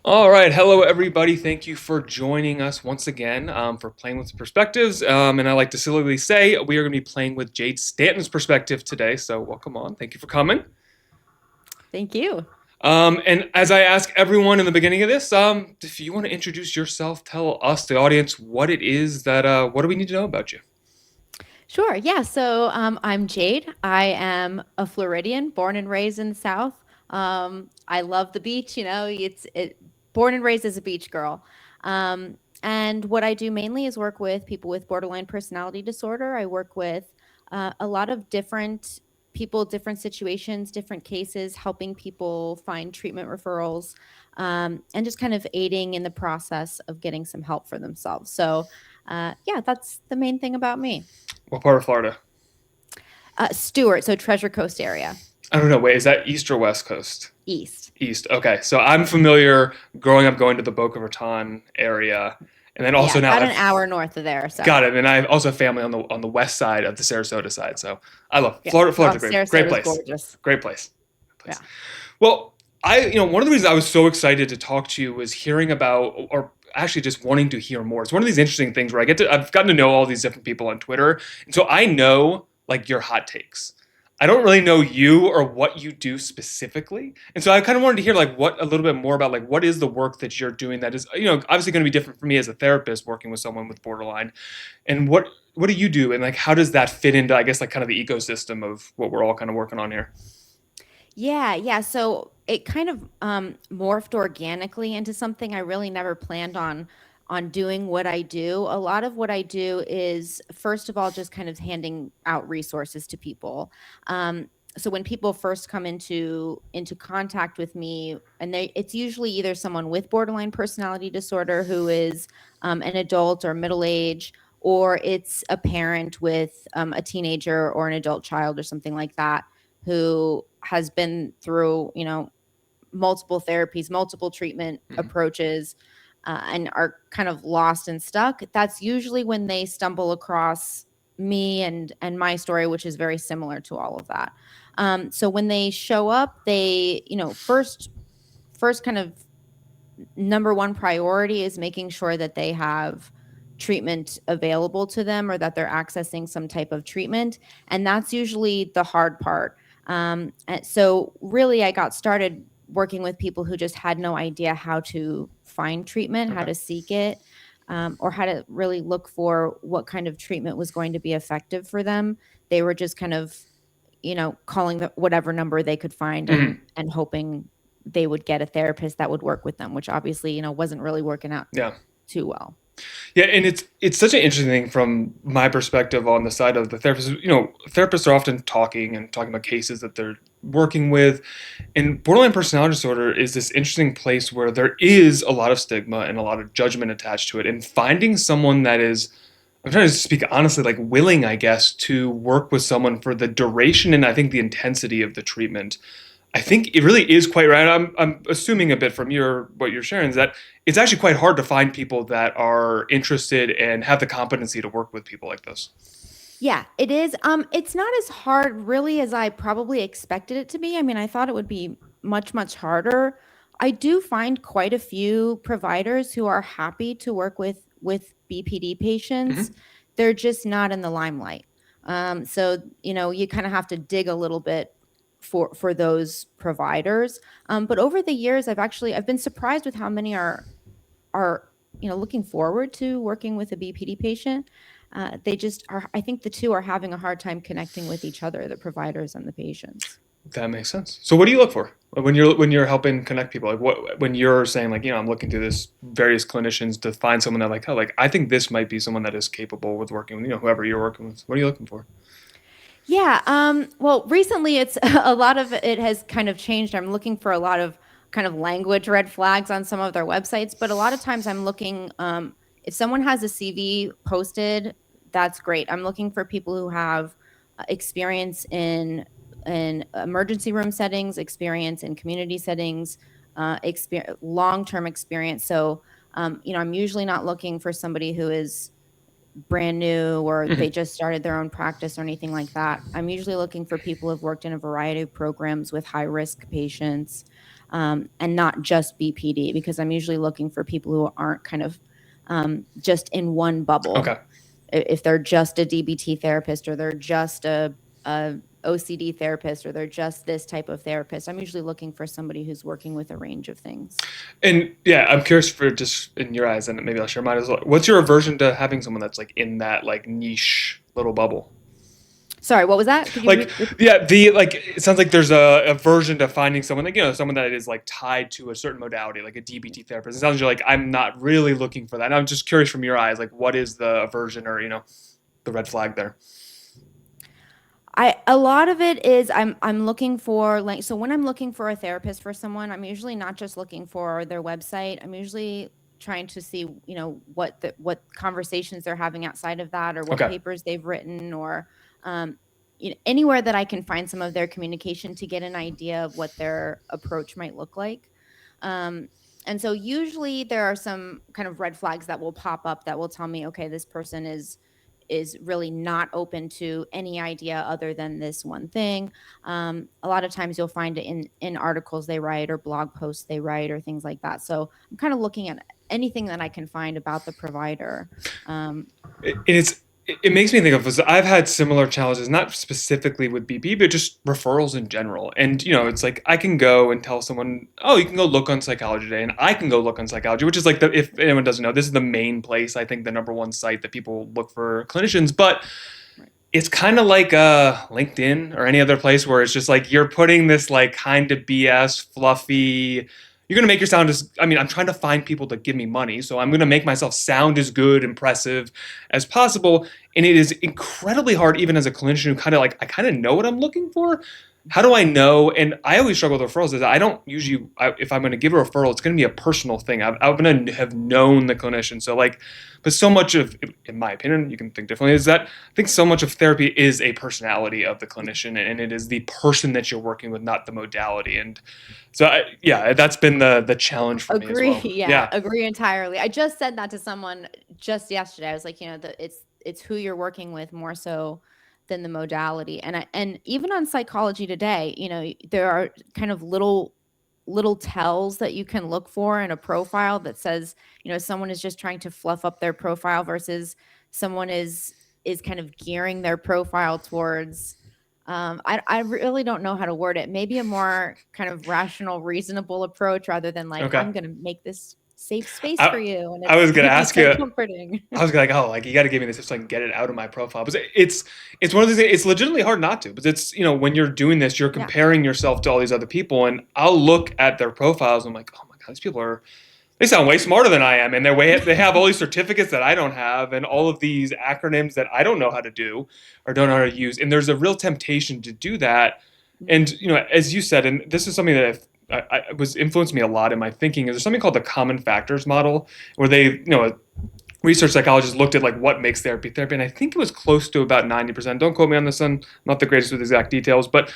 All right. Hello, everybody. Thank you for joining us once again for Playing with Perspectives. And I like to sillily say we are going to be playing with Jade Stanton's perspective today. So, welcome on. Thank you for coming. Thank you. And as I ask everyone in the beginning of this, if you want to introduce yourself, tell us, the audience, what it is that, what do we need to know about you? Sure. Yeah. I'm Jade. I am a Floridian, born and raised in the South. I love the beach. Born and raised as a beach girl. And what I do mainly is work with people with borderline personality disorder. I work with a lot of different people, different situations, different cases, helping people find treatment referrals, and just kind of aiding in the process of getting some help for themselves. Yeah, that's the main thing about me. What part of Florida? Stewart, so Treasure Coast area, I don't know. Wait, is that East or West Coast? east. East. Okay. So I'm familiar growing up going to the Boca Raton area. And then Yeah, also now about an I've hour north of there. got So it. And I have also family on the west side of the Sarasota side. So I love yeah, Florida. oh, Florida's a great Sarasota's place. gorgeous. Great place. Place. Yeah. Well, one of the reasons I was so excited to talk to you was hearing about, or actually just wanting to hear more. It's one of these interesting things where I've gotten to know all these different people on Twitter, and so I know like your hot takes. I don't really know you or what you do specifically, and so I kind of wanted to hear like what a little bit more about like what is the work that you're doing that is obviously going to be different for me as a therapist working with someone with borderline, and what do you do and like how does that fit into I guess like kind of the ecosystem of what we're all kind of working on here. Yeah. So it kind of morphed organically into something I really never planned on doing what I do. A lot of what I do is, first of all, just kind of handing out resources to people. So when people first come into contact with me, and it's usually either someone with borderline personality disorder who is an adult or middle age, or it's a parent with a teenager or an adult child or something like that who has been through, multiple therapies, multiple treatment Mm-hmm. approaches, and are kind of lost and stuck. That's usually when they stumble across me and my story, which is very similar to all of that. So when they show up, they, first kind of number one priority is making sure that they have treatment available to them or that they're accessing some type of treatment. And that's usually the hard part. And so, really, I got started working with people who just had no idea how to find treatment, how Okay. to seek it, or how to really look for what kind of treatment was going to be effective for them. They were just kind of, calling whatever number they could find Mm-hmm. and hoping they would get a therapist that would work with them, which obviously, wasn't really working out Yeah. too well. Yeah, and it's such an interesting thing from my perspective on the side of the therapist. Therapists are often talking about cases that they're working with, and borderline personality disorder is this interesting place where there is a lot of stigma and a lot of judgment attached to it. And finding someone that is, I'm trying to speak honestly, like willing, I guess, to work with someone for the duration and I think the intensity of the treatment I think it really is quite right. I'm assuming a bit from your what you're sharing is that it's actually quite hard to find people that are interested and have the competency to work with people like this. Yeah, it is. It's not as hard really as I probably expected it to be. I mean, I thought it would be much, much harder. I do find quite a few providers who are happy to work with BPD patients. Hmm. They're just not in the limelight. So you kind of have to dig a little bit for those providers. But over the years, I've been surprised with how many are looking forward to working with a BPD patient. They just are. I think the two are having a hard time connecting with each other, the providers and the patients. That makes sense. So what do you look for when you're helping connect people? Like what when you're saying like I'm looking through this various clinicians to find someone that like oh like I think this might be someone that is capable with working with whoever you're working with. What are you looking for? Yeah. Well, recently it's a lot of it has kind of changed. I'm looking for a lot of kind of language red flags on some of their websites, but a lot of times I'm looking, if someone has a CV posted, that's great. I'm looking for people who have experience in emergency room settings, experience in community settings, long-term experience. So, I'm usually not looking for somebody who is brand new or they Hmm. just started their own practice or anything like that. I'm usually looking for people who've worked in a variety of programs with high risk patients. and not just BPD, because I'm usually looking for people who aren't kind of just in one bubble. Okay. If they're just a DBT therapist, or they're just a OCD therapist, or they're just this type of therapist, I'm usually looking for somebody who's working with a range of things. And yeah, I'm curious for just in your eyes, and maybe I'll share mine as well. What's your aversion to having someone that's like in that like niche little bubble? Sorry, what was that? Could you Like, repeat? yeah, the like it sounds like there's a aversion to finding someone like someone that is like tied to a certain modality, like a DBT therapist. It sounds like I'm not really looking for that. And I'm just curious from your eyes, like what is the aversion or the red flag there? A lot of it is I'm looking for, like, so when I'm looking for a therapist for someone, I'm usually not just looking for their website. I'm usually trying to see, what conversations they're having outside of that, or what Okay. papers they've written, or um, anywhere that I can find some of their communication to get an idea of what their approach might look like. Um, and so usually there are some kind of red flags that will pop up that will tell me, okay, this person is really not open to any idea other than this one thing. A lot of times you'll find it in articles they write, or blog posts they write, or things like that. So I'm kind of looking at anything that I can find about the provider. Um, It makes me think of this. I've had similar challenges, not specifically with BP, but just referrals in general. And it's like I can go and tell someone, "Oh, you can go look on Psychology Today," and I can go look on Psychology, which is like if anyone doesn't know, this is the main place, I think, the number one site that people look for clinicians. But right. it's kind of like LinkedIn or any other place where it's just like you're putting this like kind of BS, fluffy. You're gonna make your sound as I mean, I'm trying to find people to give me money, so I'm gonna make myself sound as good, impressive as possible. And it is incredibly hard, even as a clinician who kind of like I kind of know what I'm looking for. How do I know? And I always struggle with referrals. Is I don't usually, if I'm going to give a referral, it's going to be a personal thing. I'm going to have known the clinician. So like, but so much of, in my opinion, you can think differently. Is that I think so much of therapy is a personality of the clinician, and it is the person that you're working with, not the modality. And so, yeah, that's been the challenge for me as Agree. well. Yeah, Yeah. agree entirely. I just said that to someone just yesterday. I was like, it's who you're working with more so than the modality. And even on Psychology Today, there are kind of little tells that you can look for in a profile that says, someone is just trying to fluff up their profile, versus someone is kind of gearing their profile towards, I really don't know how to word it. Maybe a more kind of rational, reasonable approach, rather than like, Okay. I'm going to make this safe space for I, you, and I it's was gonna going to be ask so you. comforting. I was like, oh, like you got to give me this so I can get it out of my profile. But it's one of these. It's legitimately hard not to. But it's when you're doing this, you're Yeah. comparing yourself to all these other people, and I'll look at their profiles. And I'm like, oh my god, these people are. They sound way smarter than I am, and they have all these certificates that I don't have, and all of these acronyms that I don't know how to do or don't know how to use. And there's a real temptation to do that. And as you said, and this is something that was influenced me a lot in my thinking. Is there's something called the common factors model, where they research psychologists looked at like what makes therapy, and I think it was close to about 90%. Don't quote me on this one. I'm not the greatest with exact details, but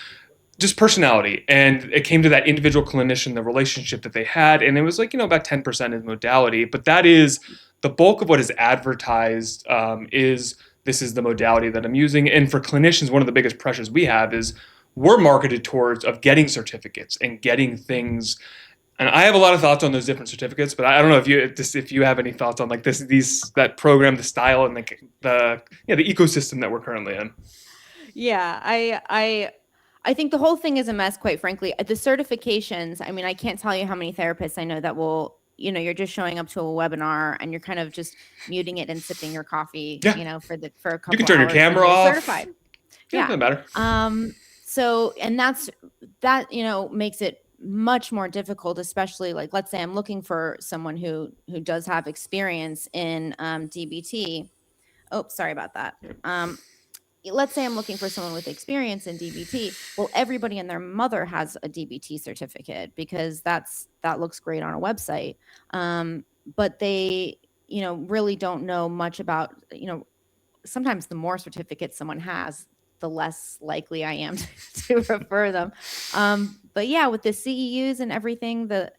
just personality, and it came to that individual clinician, the relationship that they had, and it was like about 10% is modality, but that is the bulk of what is advertised. Is This is the modality that I'm using, and for clinicians, one of the biggest pressures we have is we're marketed towards of getting certificates and getting things. And I have a lot of thoughts on those different certificates, but I don't know if you have any thoughts on like these that program, the style, and the ecosystem that we're currently in. Yeah, I think the whole thing is a mess, quite frankly. The certifications, I mean, I can't tell you how many therapists I know that will, you're just showing up to a webinar and you're kind of just muting it and sipping your coffee, Yeah, for a you can couple turn your hours, and camera you're off. certified. Yeah, it Yeah. doesn't matter. So, and that, makes it much more difficult, especially, like, let's say I'm looking for someone who does have experience in DBT. Oh, sorry about that. Let's say I'm looking for someone with experience in DBT. Well, everybody and their mother has a DBT certificate, because that looks great on a website. But they, really don't know much about, sometimes the more certificates someone has, the less likely I am to refer them. But yeah, with the CEUs and everything, the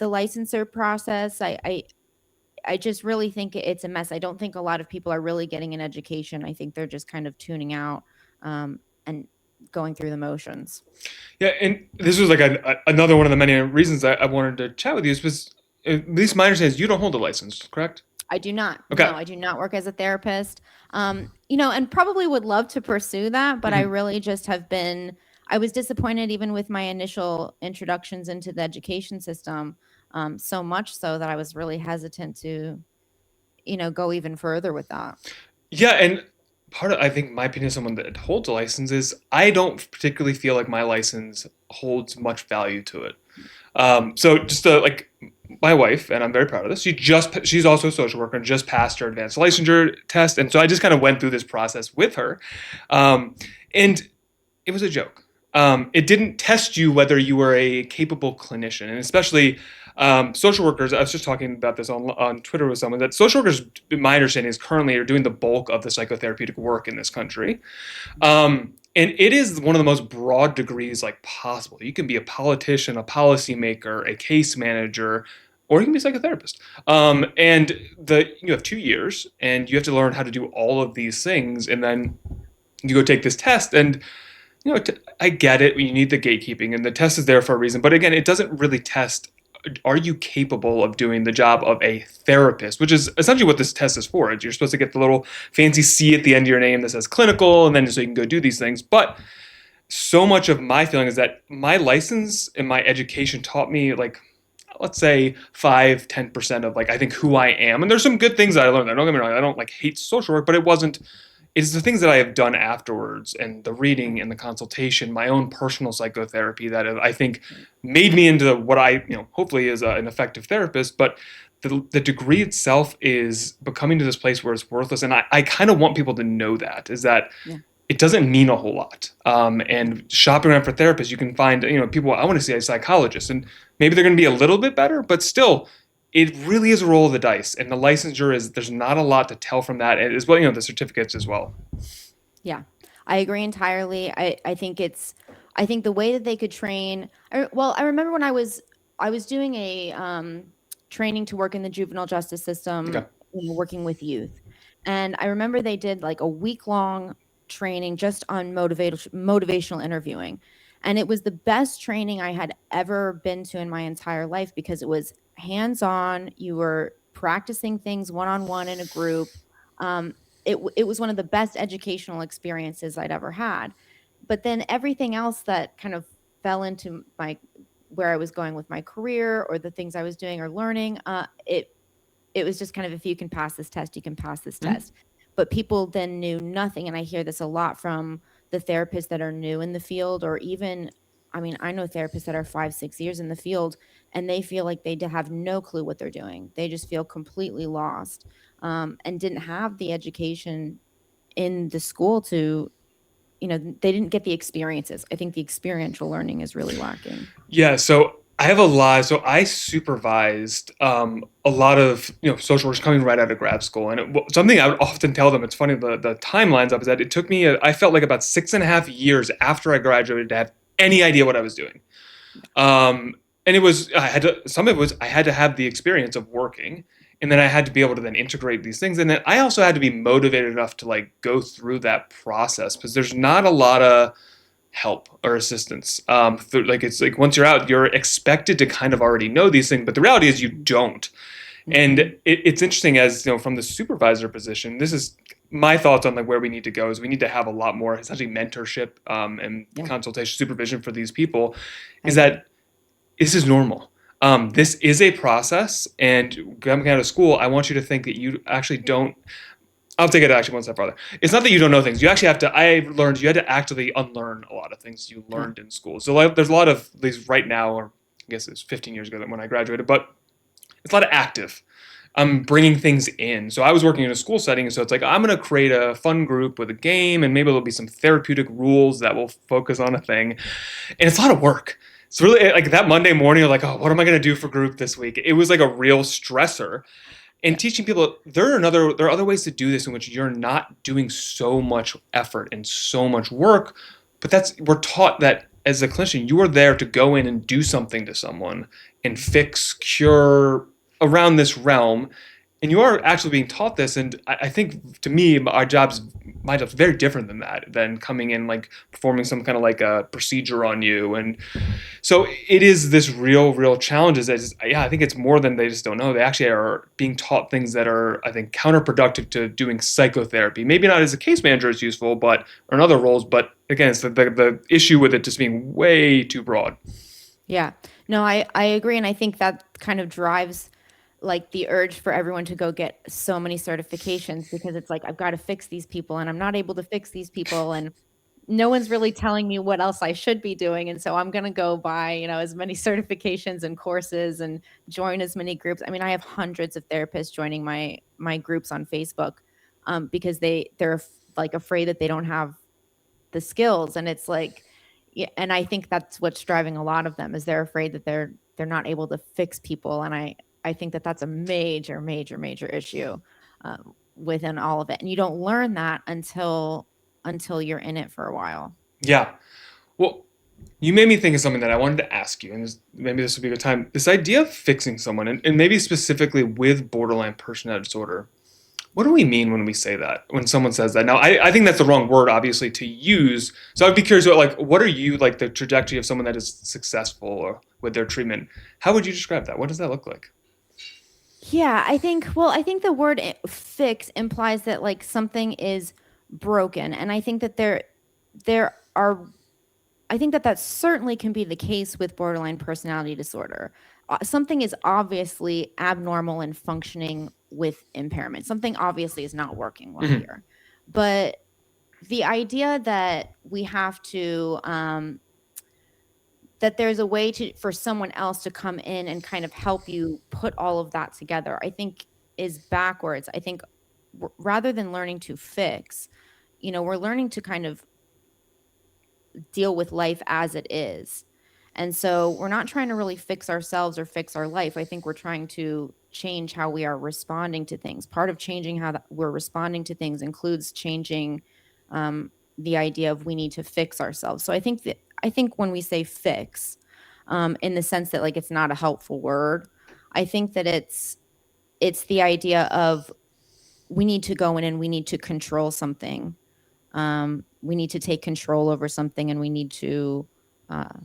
licensure process, I just really think it's a mess. I don't think a lot of people are really getting an education. I think they're just kind of tuning out, and going through the motions. Yeah, and this was like another one of the many reasons I wanted to chat with you. Is because at least my understanding is you don't hold a license, correct? I do not. Okay. No, I do not work as a therapist. And probably would love to pursue that, but I Mhm. really just have been, I was disappointed even with my initial introductions into the education system, so much so that I was really hesitant to, go even further with that. Yeah, and part of I think my opinion as someone that holds a license is I don't particularly feel like my license holds much value to it. So just like my wife, and I'm very proud of this. She's also a social worker and just passed her advanced licensure test, and so I just kind of went through this process with her, um, and it was a joke. It didn't test you whether you were a capable clinician, and especially social workers. I was just talking about this on Twitter with someone that social workers, my understanding is currently are doing the bulk of the psychotherapeutic work in this country. And it is one of the most broad degrees like possible. You can be a politician, a policymaker, a case manager, or you can be a psychotherapist. And you have 2 years, and you have to learn how to do all of these things, and then you go take this test. And I get it. You need the gatekeeping, and the test is there for a reason. But again, it doesn't really test. Are you capable of doing the job of a therapist, which is essentially what this test is for? You're supposed to get the little fancy C at the end of your name that says clinical, and then so you can go do these things. But so much of my feeling is that my license and my education taught me, like, let's say 5-10% of, like, I think who I am. And there's some good things that I learned. Don't get me wrong, I don't like hate social work, but it's the things that I have done afterwards, and the reading and the consultation, my own personal psychotherapy that have, I think, made me into what I, hopefully is an effective therapist. But the degree itself is becoming to this place where it's worthless. And I kind of want people to know that, is that Yeah. it doesn't mean a whole lot. And shopping around for therapists, you can find, people, I want to see a psychologist, and maybe they're going to be a little bit better, but still, it really is a roll of the dice. And the licensure there's not a lot to tell from that, as well, the certificates as well. Yeah, I agree entirely. I think the way that they could train. Well, I remember when I was doing a training to work in the juvenile justice Okay. system, working with youth, and I remember they did like a week long training just on motivational interviewing, and it was the best training I had ever been to in my entire life because it was hands on. You were practicing things one on one in a group. Um, it was one of the best educational experiences I'd ever had. But then everything else that kind of fell into my where I was going with my career or the things I was doing or learning, it was just kind of, if you can pass this test, you can pass this Mhm. test. But people then knew nothing, and I hear this a lot from the therapists that are new in the field, or even, I mean, I know therapists that are 5, 6 years in the field, and they feel like they have no clue what they're doing. They just feel completely lost, and didn't have the education in the school to, they didn't get the experiences. I think the experiential learning is really lacking. Yeah, so I have a lot. So I supervised a lot of social workers coming right out of grad school, and something I would often tell them. It's funny, the timelines of is that it took me. I felt like about 6.5 years after I graduated to have any idea what I was doing. Um, and it was I had to some of it was I had to have the experience of working, and then I had to be able to then integrate these things, and then I also had to be motivated enough to like go through that process, because there's not a lot of help or assistance. Like it's like once you're out, you're expected to kind of already know these things, but the reality is you don't. And Mm-mm. it's interesting, as from the supervisor position. This is my thoughts on like where we need to go. Is we need to have a lot more essentially mentorship and Yeah, consultation, supervision for these people. I Is agree. that this is normal. This is a process, and coming out of school, I want you to think that you actually don't. I'll take it actually one step farther. It's not that you don't know things. You actually have to. I learned you had to actively unlearn a lot of things you Yeah. learned in school. So like, there's a lot of these right now, or I guess it's 15 years ago when I graduated, but it's a lot of active. I'm bringing things in. So I was working in a school setting, so it's like I'm going to create a fun group with a game, and maybe there'll be some therapeutic rules that will focus on a thing, and it's a lot of work. It's really like that Monday morning. You're like, oh, what am I going to do for group this week? It was like a real stressor, and Yeah. teaching people there are other ways to do this in which you're not doing so much effort and so much work. But we're taught that as a clinician you are there to go in and do something to someone and fix, cure, around this realm. and you are actually being taught this. And I think to me, my job's very different than that, than coming in like performing some kind of like a procedure on you. And so it is this real challenge. Is that yeah, I think it's more than they just don't know. They actually are being taught things that are, I think, counterproductive to doing psychotherapy. Maybe not as a case manager is useful, but or in other roles. But again, it's the issue with it just being way too broad. Yeah. No, I agree. And I think that kind of drives like the urge for everyone to go get so many certifications because it's like, I've got to fix these people and I'm not able to fix these people. And no one's really telling me what else I should be doing. And so I'm going to go buy, as many certifications and courses and join as many groups. I mean, I have hundreds of therapists joining my groups on Facebook because they're like afraid that they don't have the skills. And it's like, yeah, and I think that's what's driving a lot of them is they're afraid that they're not able to fix people. And I think that that's a major issue within all of it. And you don't learn that until you're in it for a while. Yeah. Well, you made me think of something that I wanted to ask you, and maybe this would be a good time. This idea of fixing someone, and maybe specifically with borderline personality disorder, what do we mean when we say that? When someone says that? Now, I think that's the wrong word, obviously, to use. So I'd be curious about, like, what are you, like, the trajectory of someone that is successful or with their treatment? How would you describe that? What does that look like? Yeah, I think the word fix implies that like something is broken. And I think that there are I think that that certainly can be the case with borderline personality disorder. Something is obviously abnormal and functioning with impairment. Something obviously is not working well Hmm. here. But the idea that we have to that there's a way for someone else to come in and kind of help you put all of that together, I think is backwards. I think rather than learning to fix, we're learning to kind of deal with life as it is. And so we're not trying to really fix ourselves or fix our life. I think we're trying to change how we are responding to things. Part of changing how we're responding to things includes changing the idea of we need to fix ourselves. So I think when we say fix, in the sense that like it's not a helpful word, I think that it's the idea of we need to go in and we need to control something. We need to take control over something and we need to uh,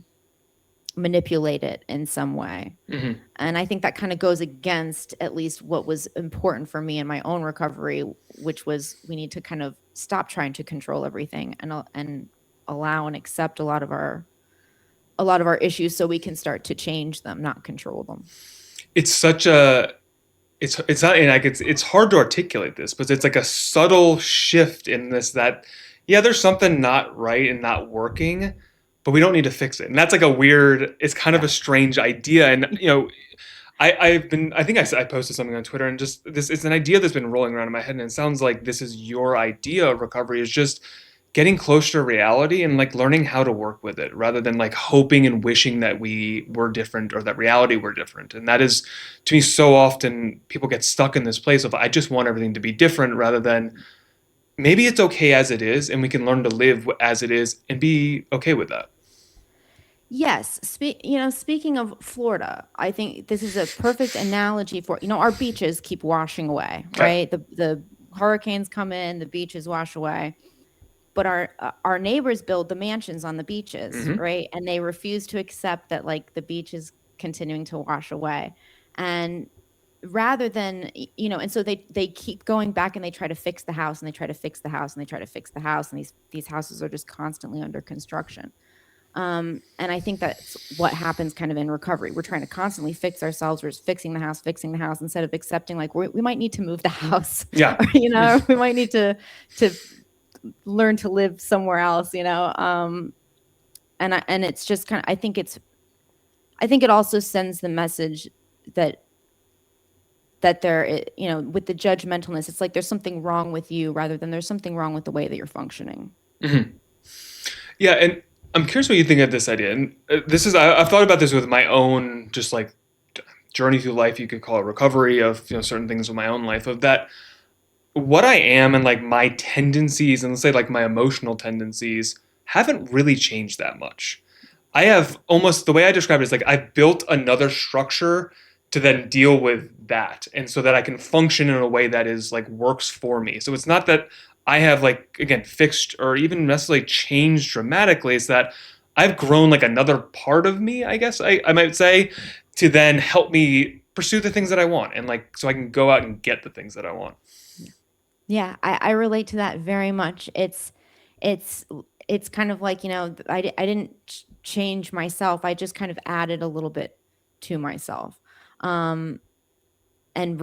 manipulate it in some way. Hmm. And I think that kind of goes against at least what was important for me in my own recovery, which was we need to kind of stop trying to control everything and allow and accept a lot of our issues so we can start to change them, not control them. It's such a it's not, and like it's hard to articulate this, but it's like a subtle shift in this that yeah, there's something not right and not working, but we don't need to fix it. And that's like a weird, it's kind of Yeah. a strange idea. And I think I posted something on Twitter, and just this, it's an idea that's been rolling around in my head, and it sounds like this is your idea of recovery, is just getting closer to reality and like learning how to work with it rather than like hoping and wishing that we were different or that reality were different. And that is, to me, so often people get stuck in this place of I just want everything to be different rather than maybe it's okay as it is and we can learn to live as it is and be okay with that. Yes, speaking of Florida, I think this is a perfect analogy for, our beaches keep washing away, Okay. right? The hurricanes come in, the beaches wash away, but our neighbors build the mansions on the beaches, Hmm. right? And they refuse to accept that like the beach is continuing to wash away. And rather than, and so they keep going back and they try to fix the house and they try to fix the house and they try to fix the house and these houses are just constantly under construction. And I think that's what happens kind of in recovery. We're trying to constantly fix ourselves. We're just fixing the house instead of accepting like we might need to move the house, Yeah. or we might need to learn to live somewhere else. And it's just kind of I think it also sends the message that with the judgmentalness, it's like there's something wrong with you rather than there's something wrong with the way that you're functioning. Hmm. Yeah, and I'm curious what you think of this idea. And this is I've thought about this with my own just like journey through life. You could call it recovery of certain things in my own life of that what I am and like my tendencies and let's say like my emotional tendencies haven't really changed that much. I have almost the way I describe it is like I've built another structure to then deal with that, and so that I can function in a way that is like works for me. So it's not that I have like again fixed or even necessarily changed dramatically. It's that I've grown like another part of me, I guess I might say, to then help me pursue the things that I want, and like so I can go out and get the things that I want. Yeah, I relate to that very much. It's it's kind of like, I didn't change myself. I just kind of added a little bit to myself. Um, and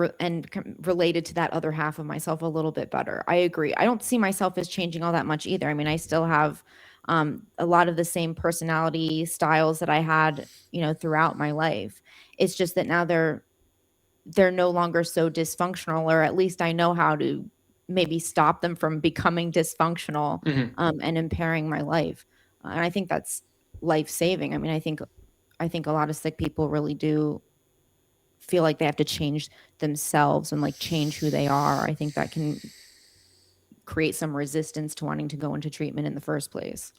related to that other half of myself a little bit better. I agree. I don't see myself as changing all that much either. I mean, I still have a lot of the same personality styles that I had, throughout my life. It's just that now they're no longer so dysfunctional, or at least I know how to maybe stop them from becoming dysfunctional, Hmm. and impairing my life. And I think that's life saving. I mean, I think a lot of sick people really do feel like they have to change themselves and like change who they are. I think that can create some resistance to wanting to go into treatment in the first place.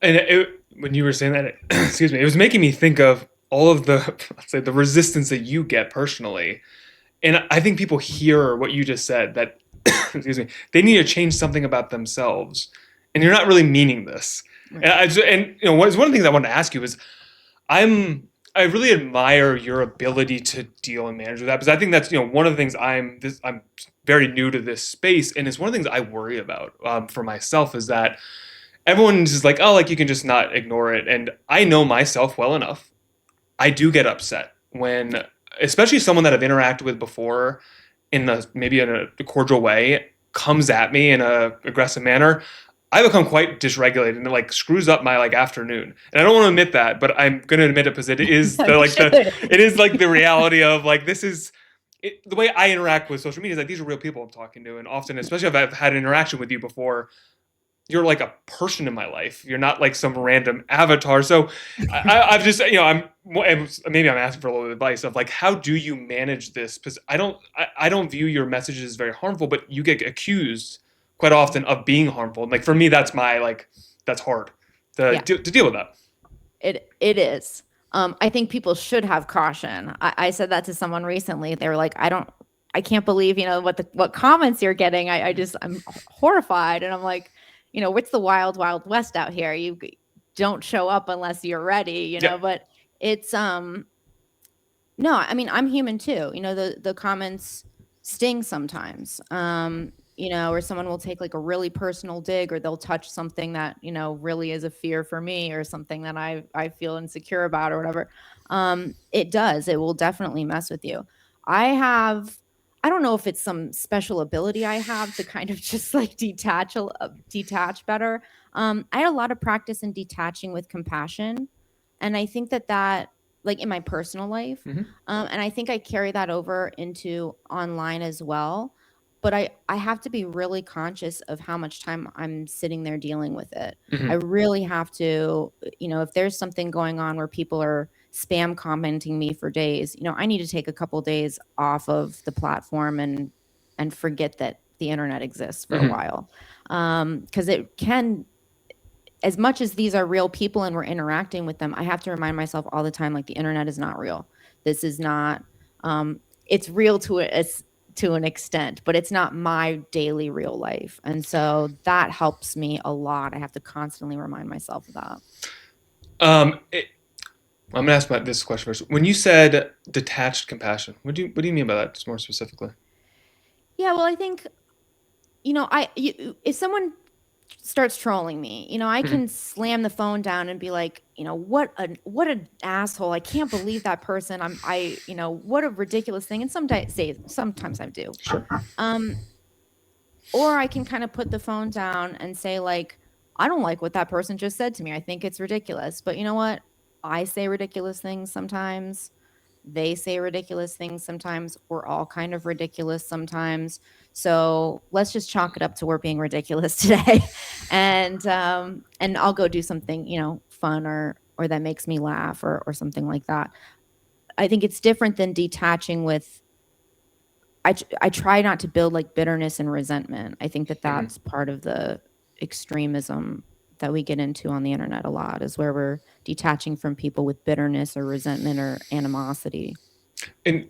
And when you were saying that, excuse me, it was making me think of all of the, let's say, the resistance that you get personally. And I think people hear what you just said that, excuse me, they need to change something about themselves, and you're not really meaning this. Right. And one of the things I wanted to ask you is, I really admire your ability to deal and manage with that, because I think that's one of the things I'm very new to this space, and it's one of the things I worry about for myself is that everyone's just like, oh, like you can just not ignore it, and I know myself well enough. I do get upset when, especially someone that I've interacted with before, maybe in a cordial way, comes at me in a aggressive manner. I become quite dysregulated, and it like screws up my like afternoon. And I don't want to admit that, but I'm going to admit it because it is No, the you like the should. it is like the reality of like this is the way I interact with social media is like these are real people I'm talking to, and often, especially if I've had an interaction with you before, you're like a person in my life. You're not like some random avatar. So I've just, maybe I'm asking for a little advice of like, how do you manage this? Because I don't view your messages as very harmful, but you get accused quite often of being harmful. And like for me, that's hard Yeah, to deal with that. it is. I think people should have caution. I said that to someone recently. They were like, I can't believe, what comments you're getting. I'm horrified. And I'm like, what's the wild, wild west out here? You don't show up unless you're ready, Yeah. but it's, no, I mean, I'm human too. The comments sting sometimes. Or someone will take like a really personal dig, or they'll touch something that, really is a fear for me, or something that I feel insecure about, or whatever. It does. It will definitely mess with you. I have I don't know if it's some special ability I have to kind of just like detach better. I had a lot of practice in detaching with compassion, and I think that like in my personal life. Hmm. And I think I carry that over into online as well. But I have to be really conscious of how much time I'm sitting there dealing with it. I Hmm. really have to, if there's something going on where people are spam commenting me for days, I need to take a couple days off of the platform and forget that the internet exists for a Hmm. while. Because it can, as much as these are real people and we're interacting with them, I have to remind myself all the time, like the internet is not real. This is not, it's real to an extent, but it's not my daily real life. And so that helps me a lot. I have to constantly remind myself of that. It, I'm gonna ask about this question first. When you said detached compassion, what do you mean by that, just more specifically? Yeah, well, I think, if someone starts trolling me, I Hmm. can slam the phone down and be like, what an asshole. I can't believe that person. What a ridiculous thing. And sometimes I do. Sure. Um, or I can kind of put the phone down and say, like, I don't like what that person just said to me. I think it's ridiculous. But you know what? I say ridiculous things sometimes. They say ridiculous things sometimes. We're all kind of ridiculous sometimes. So let's just chalk it up to we're being ridiculous today. And I'll go do something, fun, or that makes me laugh, or something like that. I think it's different than detaching with I try not to build like bitterness and resentment. I think that Hmm. that's part of the extremism that we get into on the internet a lot, is where we're detaching from people with bitterness or resentment or animosity. And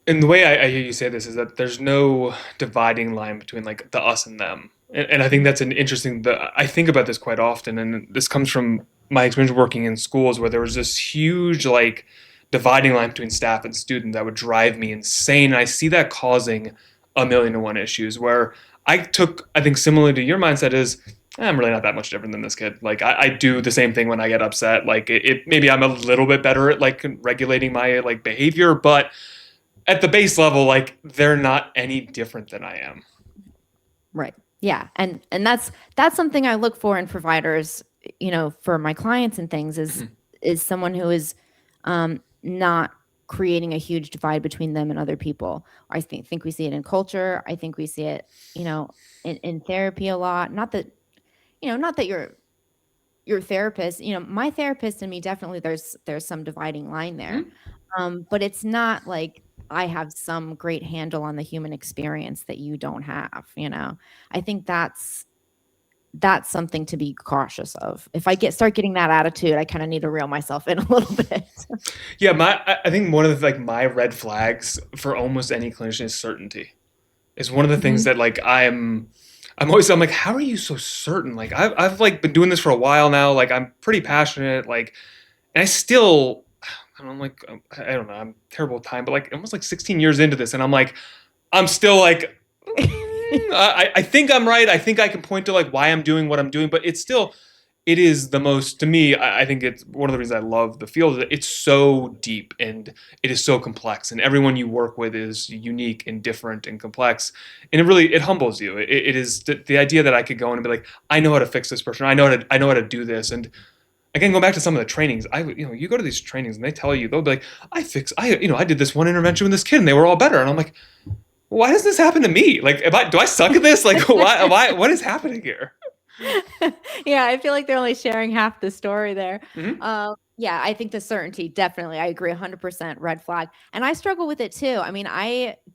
and the way I hear you say this is that there's no dividing line between like the us and them, and I think that's an interesting. I think about this quite often, and this comes from my experience working in schools where there was this huge like dividing line between staff and student that would drive me insane. And I see that causing a million and one issues. Where I think similar to your mindset is. I'm really not that much different than this kid. Like I do the same thing when I get upset. Like maybe I'm a little bit better at like regulating my like behavior, but at the base level, like they're not any different than I am. Right. Yeah. And that's something I look for in providers, for my clients and things Mhm. is someone who is not creating a huge divide between them and other people. I think we see it in culture. I think we see it, in therapy a lot. Not that your therapist, my therapist and me, definitely there's some dividing line there. Mhm. But it's not like I have some great handle on the human experience that you don't have. I think that's something to be cautious of. If I start getting that attitude, I kind of need to reel myself in a little bit. Yeah, I think one of the, like my red flags for almost any clinician is certainty. Is one of the things Mhm. that like I'm like, how are you so certain? Like I've like been doing this for a while now. Like I'm pretty passionate. Like, and I still, I'm like, I don't know, I'm terrible with time, but like almost like 16 years into this, and I'm like, I'm still like, I think I'm right. I think I can point to like why I'm doing what I'm doing, but it's still, it is the most, to me, I think it's one of the reasons I love the field. Is that it's so deep and it is so complex, and everyone you work with is unique and different and complex. And it humbles you. It is the idea that I could go in and be like, I know how to fix this person. I know how to do this. And again, go back to some of the trainings. You go to these trainings and they tell you, they'll be like, I did this one intervention with this kid and they were all better. And I'm like, why does this happen to me? Like, do I suck at this? Like, what is happening here? Yeah, I feel like they're only sharing half the story there. Hmm. Yeah, I think the certainty, definitely. I agree 100% red flag. And I struggle with it too. I mean,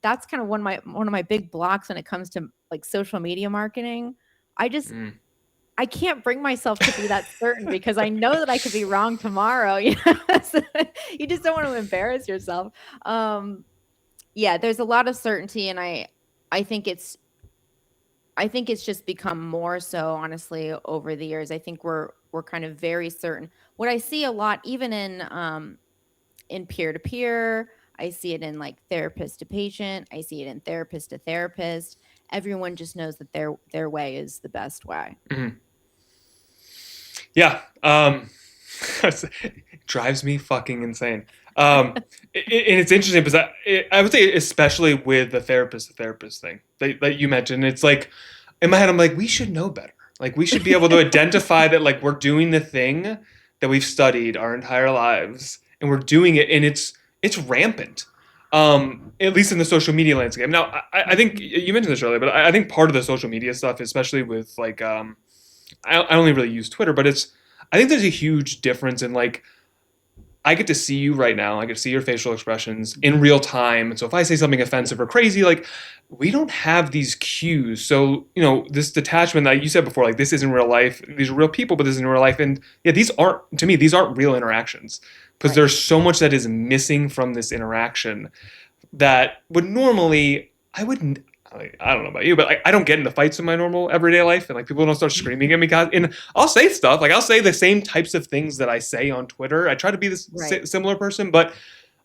that's kind of one of my big blocks when it comes to like social media marketing. I just Mm. I can't bring myself to be that certain because I know that I could be wrong tomorrow. So you just don't want to embarrass yourself. Um, yeah, there's a lot of certainty, and I think it's I think it's just become more so, honestly, over the years. I think we're kind of very certain. What I see a lot, even in peer to peer, I see it in like therapist to patient, I see it in therapist to therapist. Everyone just knows that their way is the best way. Hmm. Yeah. It drives me fucking insane. And it's interesting because I would say, especially with the therapist to therapist thing that you mentioned, it's like in my head, I'm like, we should know better. Like, we should be able to identify that, like, we're doing the thing that we've studied our entire lives, and we're doing it, and it's rampant. At least in the social media landscape. Now, I think you mentioned this earlier, but I think part of the social media stuff, especially with like, I only really use Twitter, but I think there's a huge difference in like I get to see you right now. I get to see your facial expressions in real time. And so if I say something offensive or crazy, like we don't have these cues. So, this detachment that you said before, like this isn't real life. These are real people, but this isn't real life. And yeah, to me, these aren't real interactions because Right. there's so much that is missing from this interaction that would normally I wouldn't. I don't know about you, but I don't get into fights in my normal everyday life, and like people don't start screaming at me. And I'll say stuff like I'll say the same types of things that I say on Twitter. I try to be this Right. similar person, but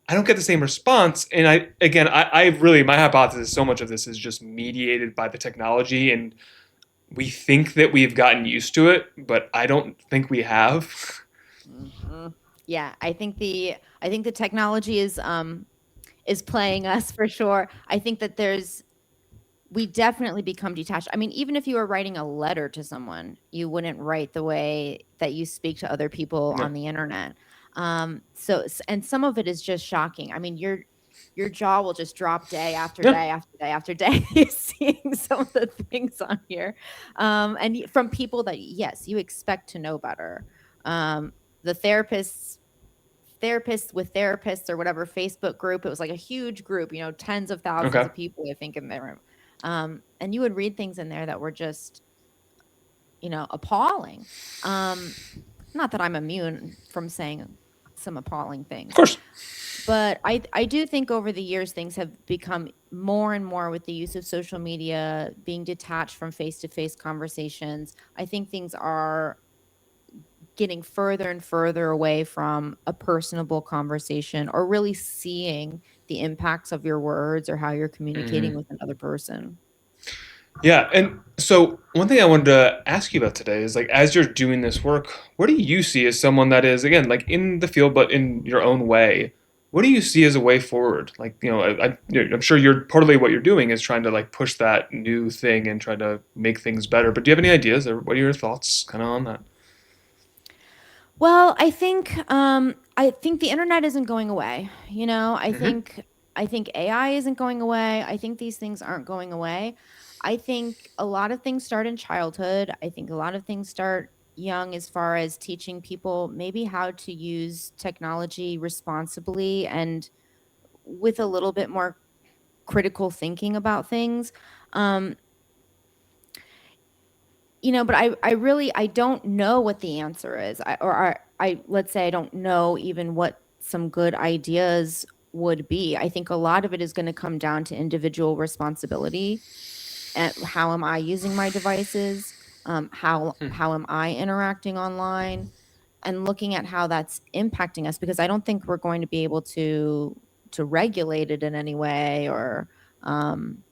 I don't get the same response. And I really my hypothesis. So much of this is just mediated by the technology, and we think that we've gotten used to it, but I don't think we have. Mhm. Yeah, I think the technology is playing us for sure. I think that we definitely become detached. I mean, even if you were writing a letter to someone, you wouldn't write the way that you speak to other people Yeah. on the internet. And some of it is just shocking. I mean, your jaw will just drop day after Yeah. day after day after day seeing some of the things on here. From people that, yes, you expect to know better. Um, the therapists with therapists or whatever Facebook group. It was like a huge group, tens of thousands Okay. of people, I think, in there. And you would read things in there that were just, appalling. Um, Not that I'm immune from saying some appalling Of things, course. But I do think over the years things have become more and more with the use of social media, being detached from face-to-face conversations. I think things are getting further and further away from a personable conversation or really seeing the impacts of your words or how you're communicating Mhm. with another person. Yeah, and so one thing I wanted to ask you about today is like as you're doing this work, what do you see as someone that is again like in the field but in your own way? What do you see as a way forward? Like I'm sure you're partly what you're doing is trying to like push that new thing and try to make things better. But do you have any ideas or what are your thoughts kind of on that? Well, I think the internet isn't going away. You know, Hmm. I think AI isn't going away. I think these things aren't going away. I think a lot of things start in childhood. I think a lot of things start young as far as teaching people maybe how to use technology responsibly and with a little bit more critical thinking about things. Um, but I really I don't know what the answer is. I let's say I don't know even what some good ideas would be. I think a lot of it is going to come down to individual responsibility and how am I using my devices? How am I interacting online? And looking at how that's impacting us because I don't think we're going to be able to regulate it in any way or um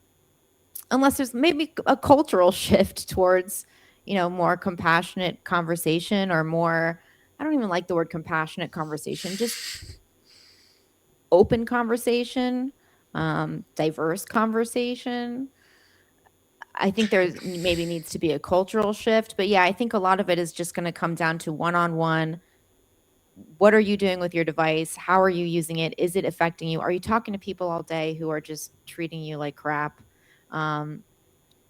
unless there's maybe a cultural shift towards more compassionate conversation or more. I don't even like the word compassionate conversation, just open conversation, diverse conversation. I think there's maybe needs to be a cultural shift, but yeah, I think a lot of it is just going to come down to one-on-one. What are you doing with your device? How are you using it? Is it affecting you? Are you talking to people all day who are just treating you like crap? um,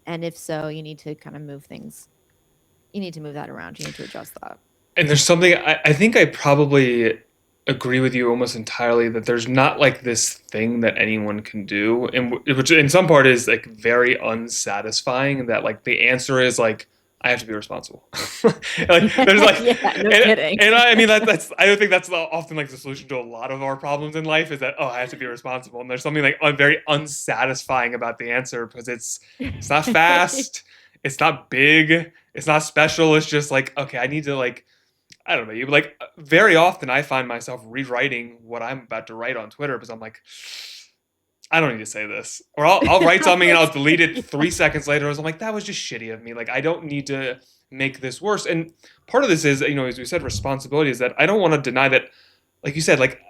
and if so, you need to kind of move things. You need to move that around. You need to adjust that. And there's something I think I probably agree with you almost entirely that there's not like this thing that anyone can do, and which in some part is like very unsatisfying. That like the answer is like I have to be responsible. Like there's like, Yeah, no and kidding. and I mean that's I don't think that's often like the solution to a lot of our problems in life is that oh I have to be responsible, and there's something like very unsatisfying about the answer because it's not fast, it's not big, it's not special. It's just like okay I need to like I don't know. You like very often I find myself rewriting what I'm about to write on Twitter because I'm like, I don't need to say this, or I'll write something and I'll delete it Yeah. 3 seconds later. I'm like, that was just shitty of me. Like I don't need to make this worse. And part of this is, as we said, responsibility is that I don't want to deny that, like you said, like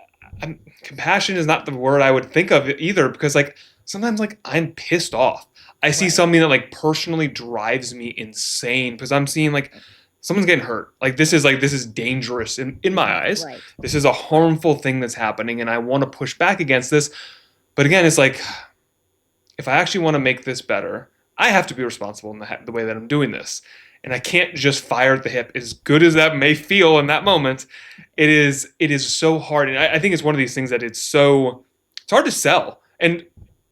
compassion is not the word I would think of either because like sometimes like I'm pissed off. I see Right. something that like personally drives me insane because I'm seeing like Right. someone's getting hurt. Like this is dangerous in my eyes. Right. This is a Right. harmful thing that's happening, and I want to push back against this. But again, it's like if I actually want to make this better, I have to be responsible in the way that I'm doing this. And I can't just fire at the hip. As good as that may feel in that moment, it is so hard. And I think it's one of these things that it's hard to sell. And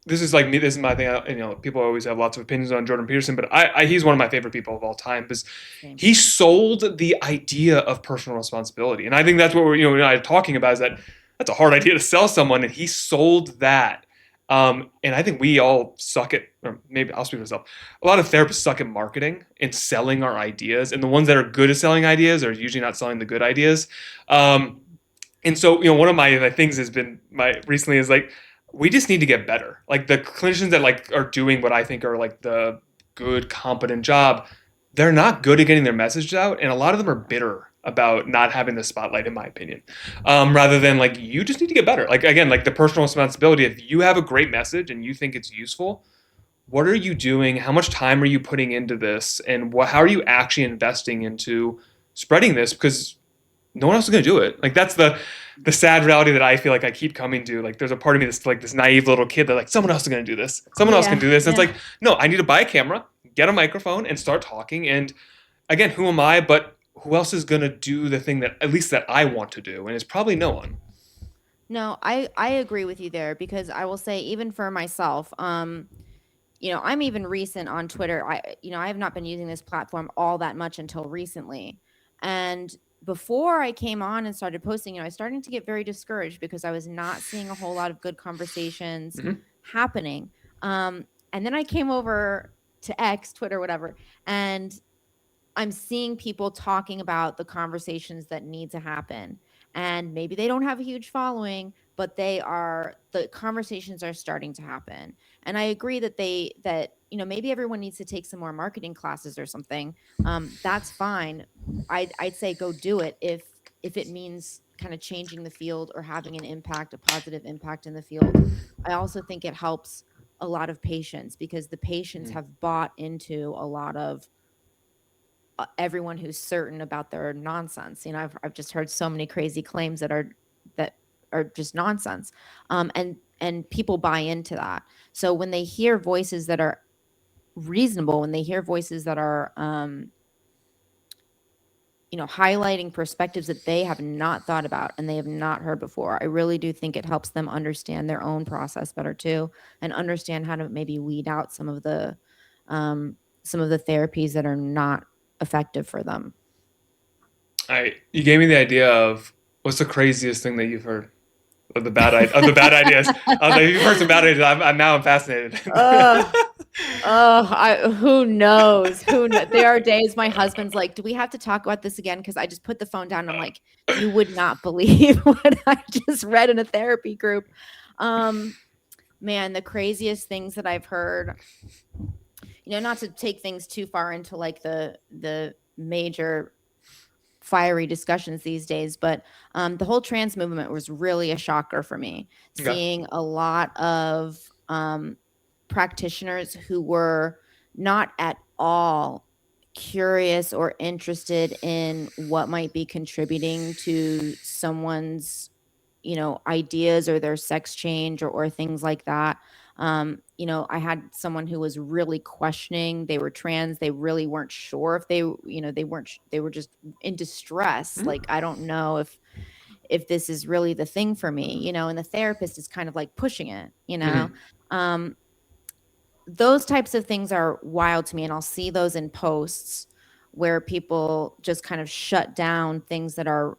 this is like me. This is my thing. People always have lots of opinions on Jordan Peterson, but he's one of my favorite people of all time because Same. he sold the idea of personal responsibility, and I think that's what we're talking about is that that's a hard idea to sell someone, and he sold that. And I think we all suck at, or maybe I'll speak for myself. A lot of therapists suck at marketing and selling our ideas, and the ones that are good at selling ideas are usually not selling the good ideas. Um, and so, one of my things has been my recently is like we just need to get better. Like the clinicians that like are doing what I think are like the good, competent job, they're not good at getting their message out, and a lot of them are bitter about not having the spotlight, in my opinion. Rather than like you just need to get better. Like again, like the personal responsibility. If you have a great message and you think it's useful, what are you doing? How much time are you putting into this? And how are you actually investing into spreading this? Because no one else is going to do it. Like that's the sad reality that I feel like I keep coming to. Like there's a part of me that's like this naive little kid that like someone else is going to do this. Someone else can Yeah. do this. And it's Yeah. like no, I need to buy a camera, get a microphone, and start talking. And again, who am I? But who else is going to do the thing that at least that I want to do? And it's probably no one. No, I agree with you there because I will say even for myself, I'm even recent on Twitter. I have not been using this platform all that much until recently. And before I came on and started posting, I was starting to get very discouraged because I was not seeing a whole lot of good conversations Hmm. happening. And then I came over to X, Twitter, whatever, and I'm seeing people talking about the conversations that need to happen. And maybe they don't have a huge following, but the conversations are starting to happen. And I agree that maybe everyone needs to take some more marketing classes or something. That's fine. I'd say go do it if it means kind of changing the field or having an impact, a positive impact in the field. I also think it helps a lot of patients because the patients have bought into a lot of everyone who's certain about their nonsense. I've just heard so many crazy claims that are just nonsense, and people buy into that. So when they hear voices that are reasonable, when they hear voices that are highlighting perspectives that they have not thought about and they have not heard before, I really do think it helps them understand their own process better too, and understand how to maybe weed out um, some of the therapies that are not effective for them. You gave me the idea of what's the craziest thing that you've heard of the bad ideas. I was like, if you've heard some bad ideas, I'm fascinated. Ugh. Who knows? There are days my husband's like, "Do we have to talk about this again?" Because I just put the phone down. And I'm like, "You would not believe what I just read in a therapy group." Um, Man, the craziest things that I've heard. Not to take things too far into like the major fiery discussions these days, but the whole trans movement was really a shocker for me. Okay. Seeing a lot of practitioners who were not at all curious or interested in what might be contributing to someone's ideas or their sex change or things like that. I had someone who was really questioning. They were trans. They really weren't sure if they weren't, they were just in distress. Mhm. Like, I don't know if this is really the thing for me, and the therapist is kind of like pushing it. Mhm. Um, those types of things are wild to me, and I'll see those in posts where people just kind of shut down things that are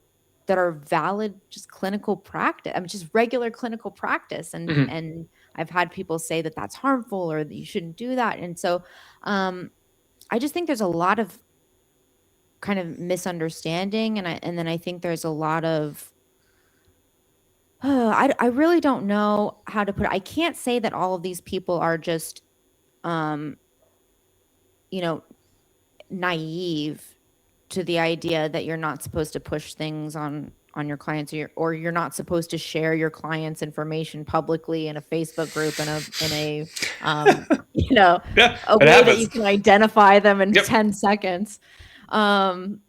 valid, just clinical practice. I mean, just regular clinical practice, and Mhm. and I've had people say that that's harmful or that you shouldn't do that. And so um I just think there's a lot of kind of misunderstanding, and then I think there's a lot of I really don't know how to put it. I can't say that all of these people are just um you know naive to the idea that you're not supposed to push things on your clients, or you're not supposed to share your clients' information publicly in a Facebook group, in a um, you know Yeah, a it way that you happens. can identify them in Yep. 10 seconds. Um,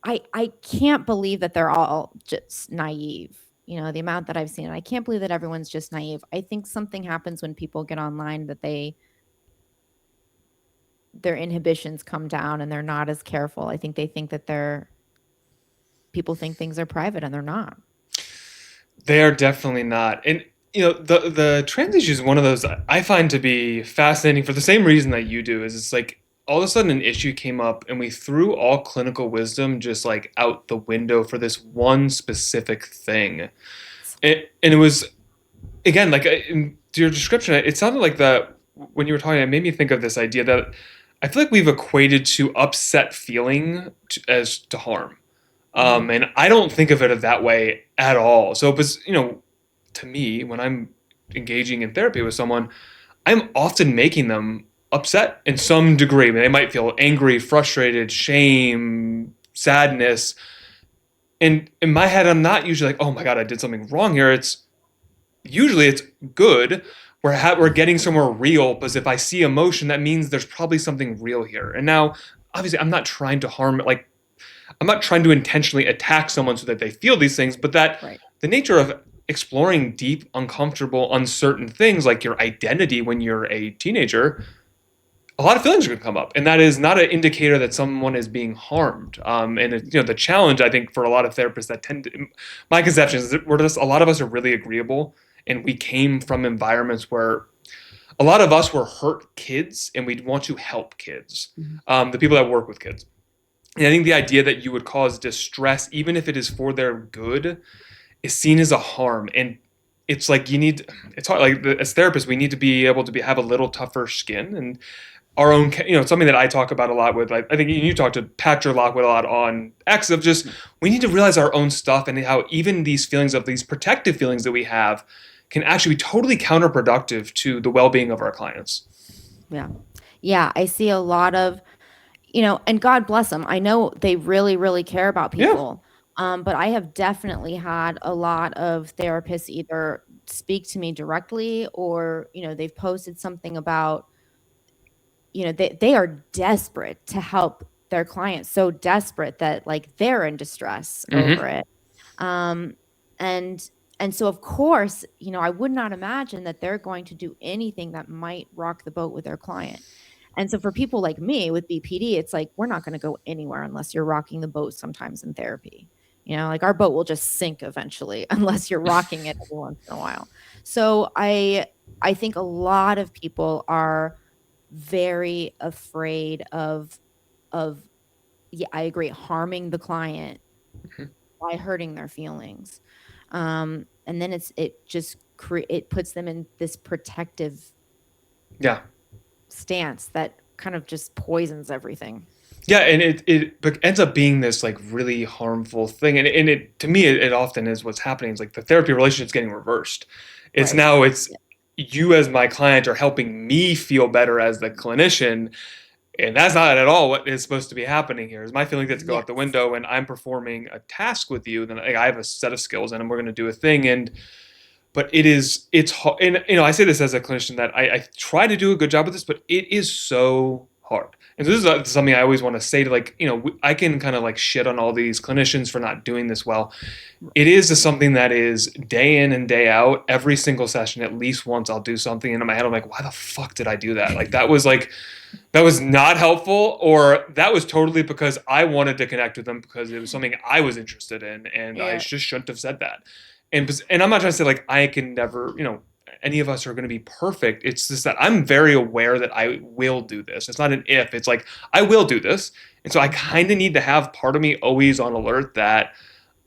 I can't believe that they're all just naive. The amount that I've seen, I can't believe that everyone's just naive. I think something happens when people get online, that their inhibitions come down and they're not as careful. I think they think that people think things are private, and they're not. They are definitely not. And the trans issue is one of those I find to be fascinating for the same reason that you do. Is it's like all of a sudden an issue came up and we threw all clinical wisdom just like out the window for this one specific thing. And it was again like in your description, it sounded like that when you were talking. It made me think of this idea that I feel like we've equated to upset feeling as to harm. Mhm. And I don't think of it that way at all. So it was, to me, when I'm engaging in therapy with someone, I'm often making them upset in some degree. I mean, they might feel angry, frustrated, shame, sadness. And in my head, I'm not usually like, oh my God, I did something wrong here. It's good. We're getting somewhere real, because if I see emotion, that means there's probably something real here. And now, obviously, I'm not trying to harm, like, I'm not trying to intentionally attack someone so that they feel these things, but that Right. the nature of exploring deep, uncomfortable, uncertain things like your identity when you're a teenager, a lot of feelings are going to come up, and that is not an indicator that someone is being harmed. And the challenge I think for a lot of therapists that tend to, my conception is that a lot of us are really agreeable, and we came from environments where a lot of us were hurt kids, and we want to help kids, Mhm. the people that work with kids. And I think the idea that you would cause distress, even if it is for their good, is seen as a harm. And it's like you need, it's hard. Like as therapists, we need to be able to have a little tougher skin and our own, something that I talk about a lot with, like, I think you talk to Patrick Lockwood a lot on X of just, we need to realize our own stuff and how even these feelings of these protective feelings that we have can actually be totally counterproductive to the well-being of our clients. Yeah. Yeah, I see a lot of, and God bless them. I know they really, really care about Yeah. people. But I have definitely had a lot of therapists either speak to me directly or, they've posted something about, they are desperate to help their clients, so desperate that like they're in distress over Mm-hmm. it. Um, and and so of course, I would not imagine that they're going to do anything that might rock the boat with their client. And so for people like me with BPD, it's like we're not going to go anywhere unless you're rocking the boat sometimes in therapy. Like our boat will just sink eventually unless you're rocking it every once in a while. So I think a lot of people are very afraid of yeah, I agree, harming the client by hurting their feelings. And then it puts them in this protective Yeah. stance that kind of just poisons everything. Yeah, and it ends up being this like really harmful thing, and it to me it often is what's happening. It's like the therapy relationship's getting reversed. It's Right. now it's Yeah. you as my client are helping me feel better as the clinician, and that's not at all what is supposed to be happening here. Is my feeling gets to go out the Yes. window, and I'm performing a task with you. Then like, I have a set of skills, and we're going to do a thing, and but it's hard. And I say this as a clinician that I try to do a good job with this, but it is so hard. And so this is something I always want to say to, like, I can kind of like shit on all these clinicians for not doing this well. It is something that is day in and day out, every single session, at least once I'll do something, and in my head I'm like, why the fuck did I do that? That was not helpful, or that was totally because I wanted to connect with them because it was something I was interested in, and I Yeah. just shouldn't have said that. And I'm not trying to say like I can never, any of us are going to be perfect. It's just that I'm very aware that I will do this. It's not an if. It's like I will do this, and so I kind of need to have part of me always on alert that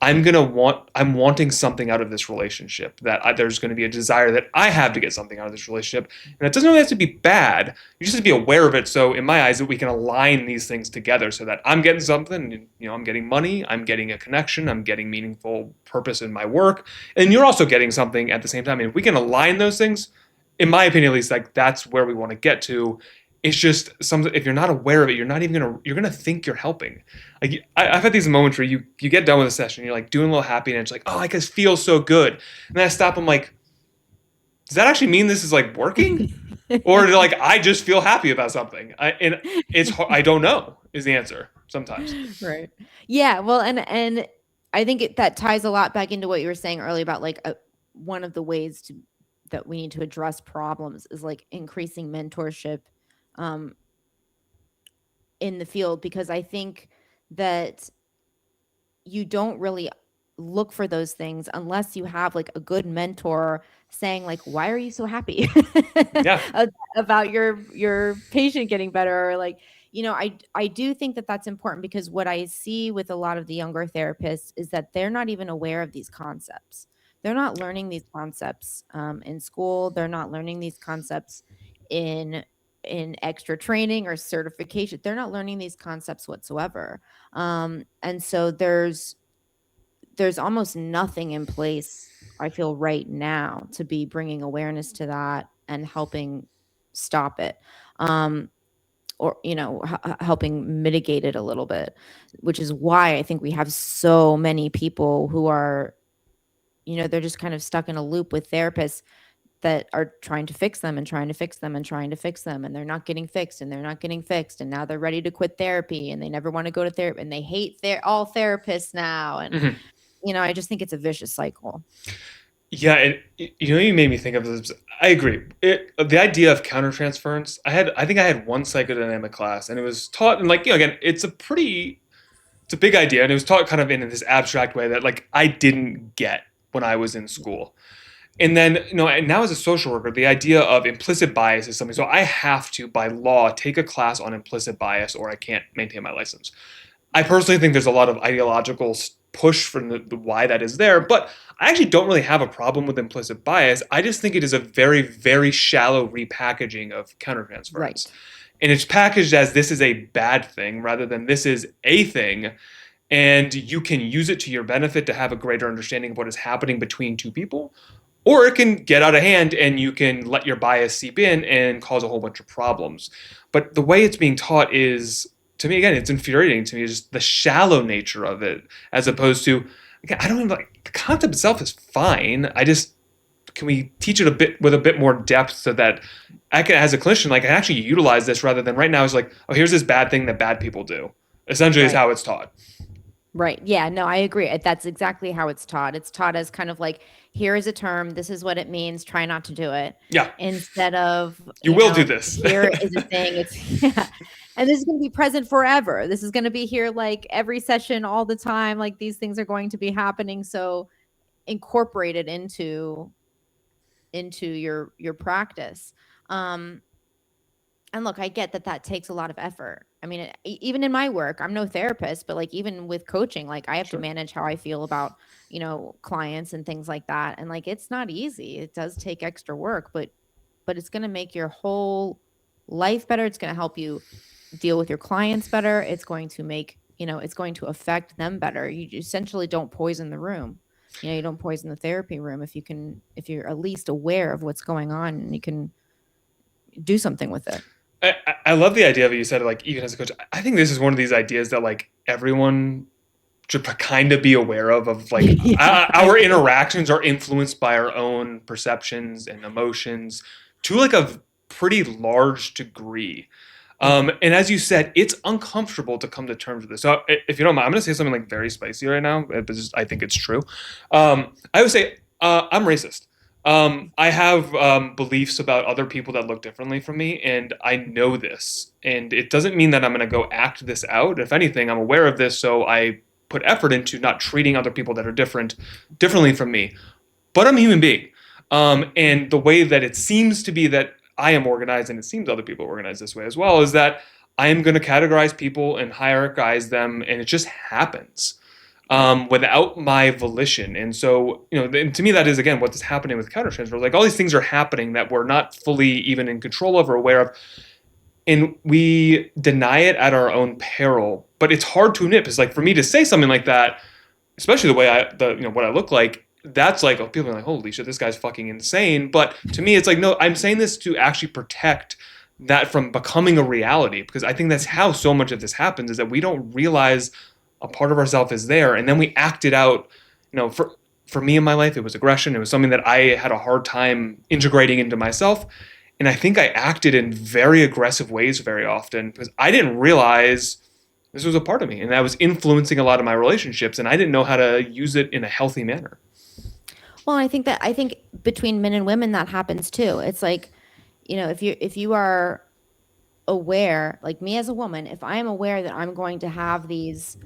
I'm wanting something out of this relationship, that there's going to be a desire that I have to get something out of this relationship. And it doesn't really have to be bad. You just have to be aware of it. So in my eyes, that we can align these things together so that I'm getting something, I'm getting money, I'm getting a connection, I'm getting meaningful purpose in my work. And you're also getting something at the same time. And if we can align those things, in my opinion, at least, like that's where we want to get to. It's just if you're not aware of it, you're gonna think you're helping. Like I've had these moments where you get done with a session, you're like doing a little happy, and it's like, oh, I just feel so good, and then I stop. I'm like, does that actually mean this is like working, or like I just feel happy about something? I don't know is the answer sometimes. Right. Yeah, well, and I think that ties a lot back into what you were saying earlier about like one of the ways that we need to address problems is like increasing mentorship um in the field, because I think that you don't really look for those things unless you have like a good mentor saying like, why are you so happy Yeah. about your patient getting better, or like, I do think that that's important, because what I see with a lot of the younger therapists is that they're not even aware of these concepts. They're not learning these concepts in school. They're not learning these concepts in extra training or certification. They're not learning these concepts whatsoever. And so there's almost nothing in place, I feel, right now to be bringing awareness to that and helping stop it. Or helping mitigate it a little bit, which is why I think we have so many people who are, they're just kind of stuck in a loop with therapists that are trying to fix them and trying to fix them and trying to fix them, and they're not getting fixed and they're not getting fixed, and now they're ready to quit therapy and they never want to go to therapy and they hate all therapists now. And Mhm. I just think it's a vicious cycle. Yeah, and you made me think of this. I agree. The idea of countertransference. I think I had one psychodynamic class, and it was taught, and like, again, it's a big idea, and it was taught kind of in this abstract way that like I didn't get when I was in school. And then, and now as a social worker, the idea of implicit bias is something. So I have to, by law, take a class on implicit bias, or I can't maintain my license. I personally think there's a lot of ideological push from the why that is there, but I actually don't really have a problem with implicit bias. I just think it is a very, very shallow repackaging of countertransference. Right. And it's packaged as this is a bad thing rather than this is a thing. And you can use it to your benefit to have a greater understanding of what is happening between two people. Or it can get out of hand and you can let your bias seep in and cause a whole bunch of problems. But the way it's being taught is, to me, again, it's infuriating to me, just the shallow nature of it, as opposed to, again, I don't even like the concept itself is fine. I just, can we teach it a bit with a bit more depth so that I can, as a clinician, like I can actually utilize this rather than right now it's like, oh, here's this bad thing that bad people do. Essentially, is Right. how it's taught. Right. Yeah, no, I agree. That's exactly how it's taught. It's taught as kind of like, here is a term, this is what it means, try not to do it. Yeah, Instead of, you will do this. here is a thing. It's yeah. And this is going to be present forever. This is going to be here like every session all the time. Like these things are going to be happening. So incorporate it into your practice. Um and look, I get that that takes a lot of effort. I mean, even in my work, I'm no therapist, but like even with coaching, like I have to Sure. manage how I feel about, clients and things like that. And like it's not easy. It does take extra work, but it's going to make your whole life better. It's going to help you deal with your clients better. It's going to make, it's going to affect them better. You essentially don't poison the room. You don't poison the therapy room if you're at least aware of what's going on and you can do something with it. I love the idea of it. You said like even as a coach, I think this is one of these ideas that like everyone should kind of be aware of like Yeah, I our agree. interactions are influenced by our own perceptions and emotions to like a pretty large degree. Mhm. And as you said, it's uncomfortable to come to terms with this. So if you don't mind, I'm going to say something like very spicy right now, but just, I think it's true. I would say I'm racist. I have beliefs about other people that look differently from me, and I know this. And it doesn't mean that I'm going to go act this out. If anything, I'm aware of this, so I put effort into not treating other people that are differently from me. But I'm a human being, and the way that it seems to be that I am organized, and it seems other people are organized this way as well, is that I am going to categorize people and hierarchize them, and it just happens Right. without my volition. And so, and to me, that is again what is happening with countertransfer. Like all these things are happening that we're not fully even in control of or aware of, and we deny it at our own peril. But it's hard to nip. It's like for me to say something like that, especially the way what I look like. That's like, oh, people are like, holy shit, this guy's fucking insane. But to me, it's like, no, I'm saying this to actually protect that from becoming a reality because I think that's how so much of this happens is that we don't realize a part of ourselves is there, and then we act it out. For me in my life, it was aggression. It was something that I had a hard time integrating into myself, and I think I acted in very aggressive ways very often because I didn't realize this was a part of me, and that was influencing a lot of my relationships, and I didn't know how to use it in a healthy manner. Well, I think between men and women that happens too. It's like, if you are aware, like me as a woman, if I am aware that I'm going to have these,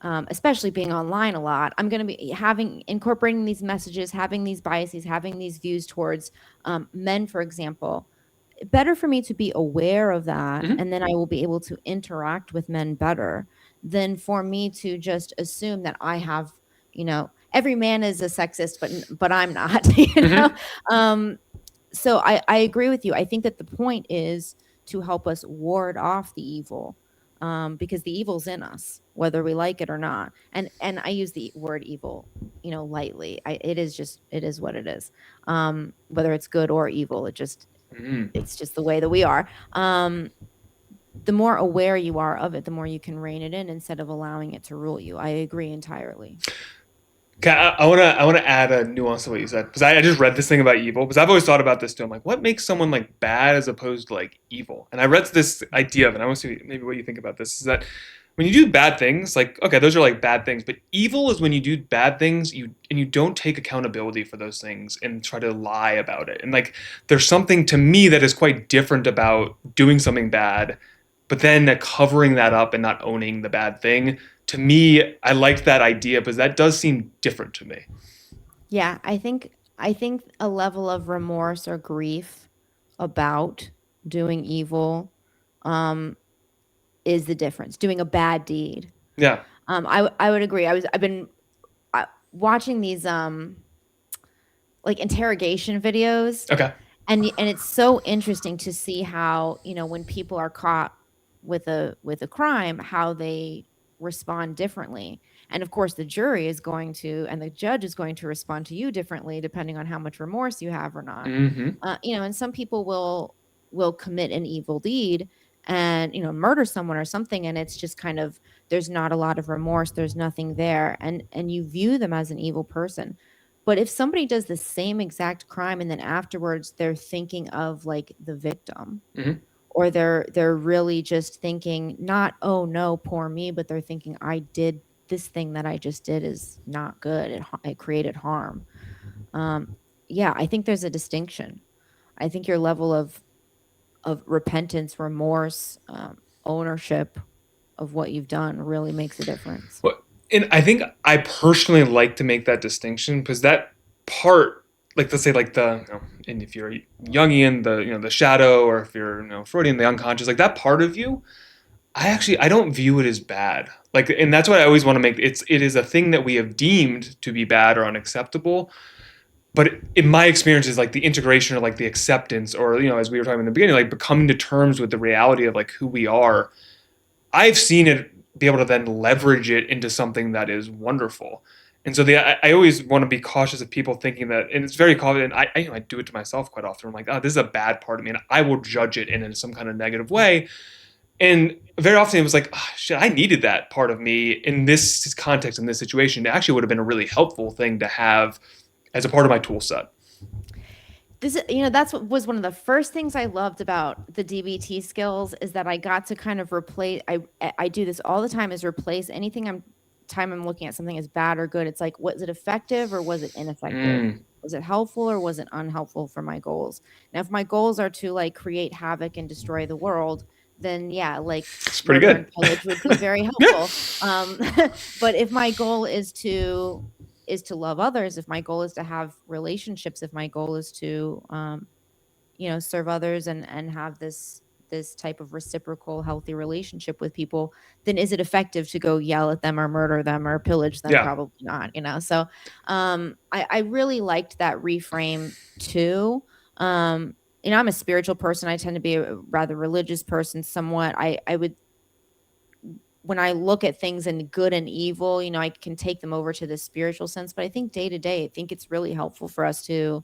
especially being online a lot, I'm going to be having incorporating these messages, having these biases, having these views towards men, for example. Better for me to be aware of that, Mm-hmm. and then I will be able to interact with men better than for me to just assume that I have, every man is a sexist, but I'm not, Mm-hmm. Um, so I agree with you. I think that the point is to help us ward off the evil, because the evil's in us, whether we like it or not. And I use the word evil, lightly. It is what it is. Whether it's good or evil, Mm-hmm. it's just the way that we are. The more aware you are of it, the more you can rein it in instead of allowing it to rule you. I agree entirely. Okay, I wanna add a nuance to what you said because I just read this thing about evil because I've always thought about this too. I'm like, what makes someone like bad as opposed to like evil? And I read this idea of it. And I want to see maybe what you think about this. Is that when you do bad things, like okay, those are like bad things, but evil is when you do bad things you don't take accountability for those things and try to lie about it. And like there's something to me that is quite different about doing something bad, but then covering that up and not owning the bad thing to me, I liked that idea because that does seem different to me. Yeah, I think a level of remorse or grief about doing evil um is the difference. Doing a bad deed. Yeah. I would agree. I've been watching these like interrogation videos, Okay. and it's so interesting to see how, when people are caught with a crime, how they respond differently. And of course the jury is going to, and the judge is going to respond to you differently depending on how much remorse you have or not. Hmm. And some people will commit an evil deed and, murder someone or something, and it's just kind of, there's not a lot of remorse, there's nothing there, and you view them as an evil person. But if somebody does the same exact crime and then afterwards they're thinking of like the victim, Hmm. or they're really just thinking not, oh no, poor me, but they're thinking, I did this thing that I just did is not good. It created harm. Um, yeah, I think there's a distinction. I think your level of repentance, remorse, ownership of what you've done really makes a difference. Well, and I think I personally like to make that distinction because that part, like let's say like and if you're Jungian, the shadow, or if you're Freudian, the unconscious, like that part of you, I don't view it as bad. Like, and that's what I always want to make. It is a thing that we have deemed to be bad or unacceptable. But in my experience, is like the integration or like the acceptance, or as we were talking in the beginning, like becoming to terms with the reality of like who we are. I've seen it be able to then leverage it into something that is wonderful. And so I always want to be cautious of people thinking that, and it's very common. And I do it to myself quite often. I'm like, oh, this is a bad part of me, and I will judge it in some kind of negative way. And very often it was like, oh, shit, I needed that part of me in this context, in this situation. It actually would have been a really helpful thing to have as a part of my tool set. That's what was one of the first things I loved about the DBT skills, is that I got to kind of replace. I do this all the time, is replace anything I'm looking at something as bad or good. It's like, was it effective or was it ineffective? Mm, Was it helpful or was it unhelpful for my goals? Now, if my goals are to like create havoc and destroy the world, then yeah, like it's pretty murder good. and pillage would be very Yeah. helpful. Um, but if my goal is to love others, if my goal is to have relationships, if my goal is to serve others and have this type of reciprocal healthy relationship with people, then is it effective to go yell at them or murder them or pillage them? Yeah. Probably not. So I really liked that reframe too. I'm a spiritual person. I tend to be a rather religious person somewhat. I would, when I look at things in good and evil, I can take them over to the spiritual sense. But I think day to day, I think it's really helpful for us to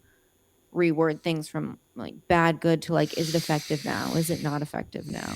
reword things from like bad, good to like, is it effective now? Is it not effective now?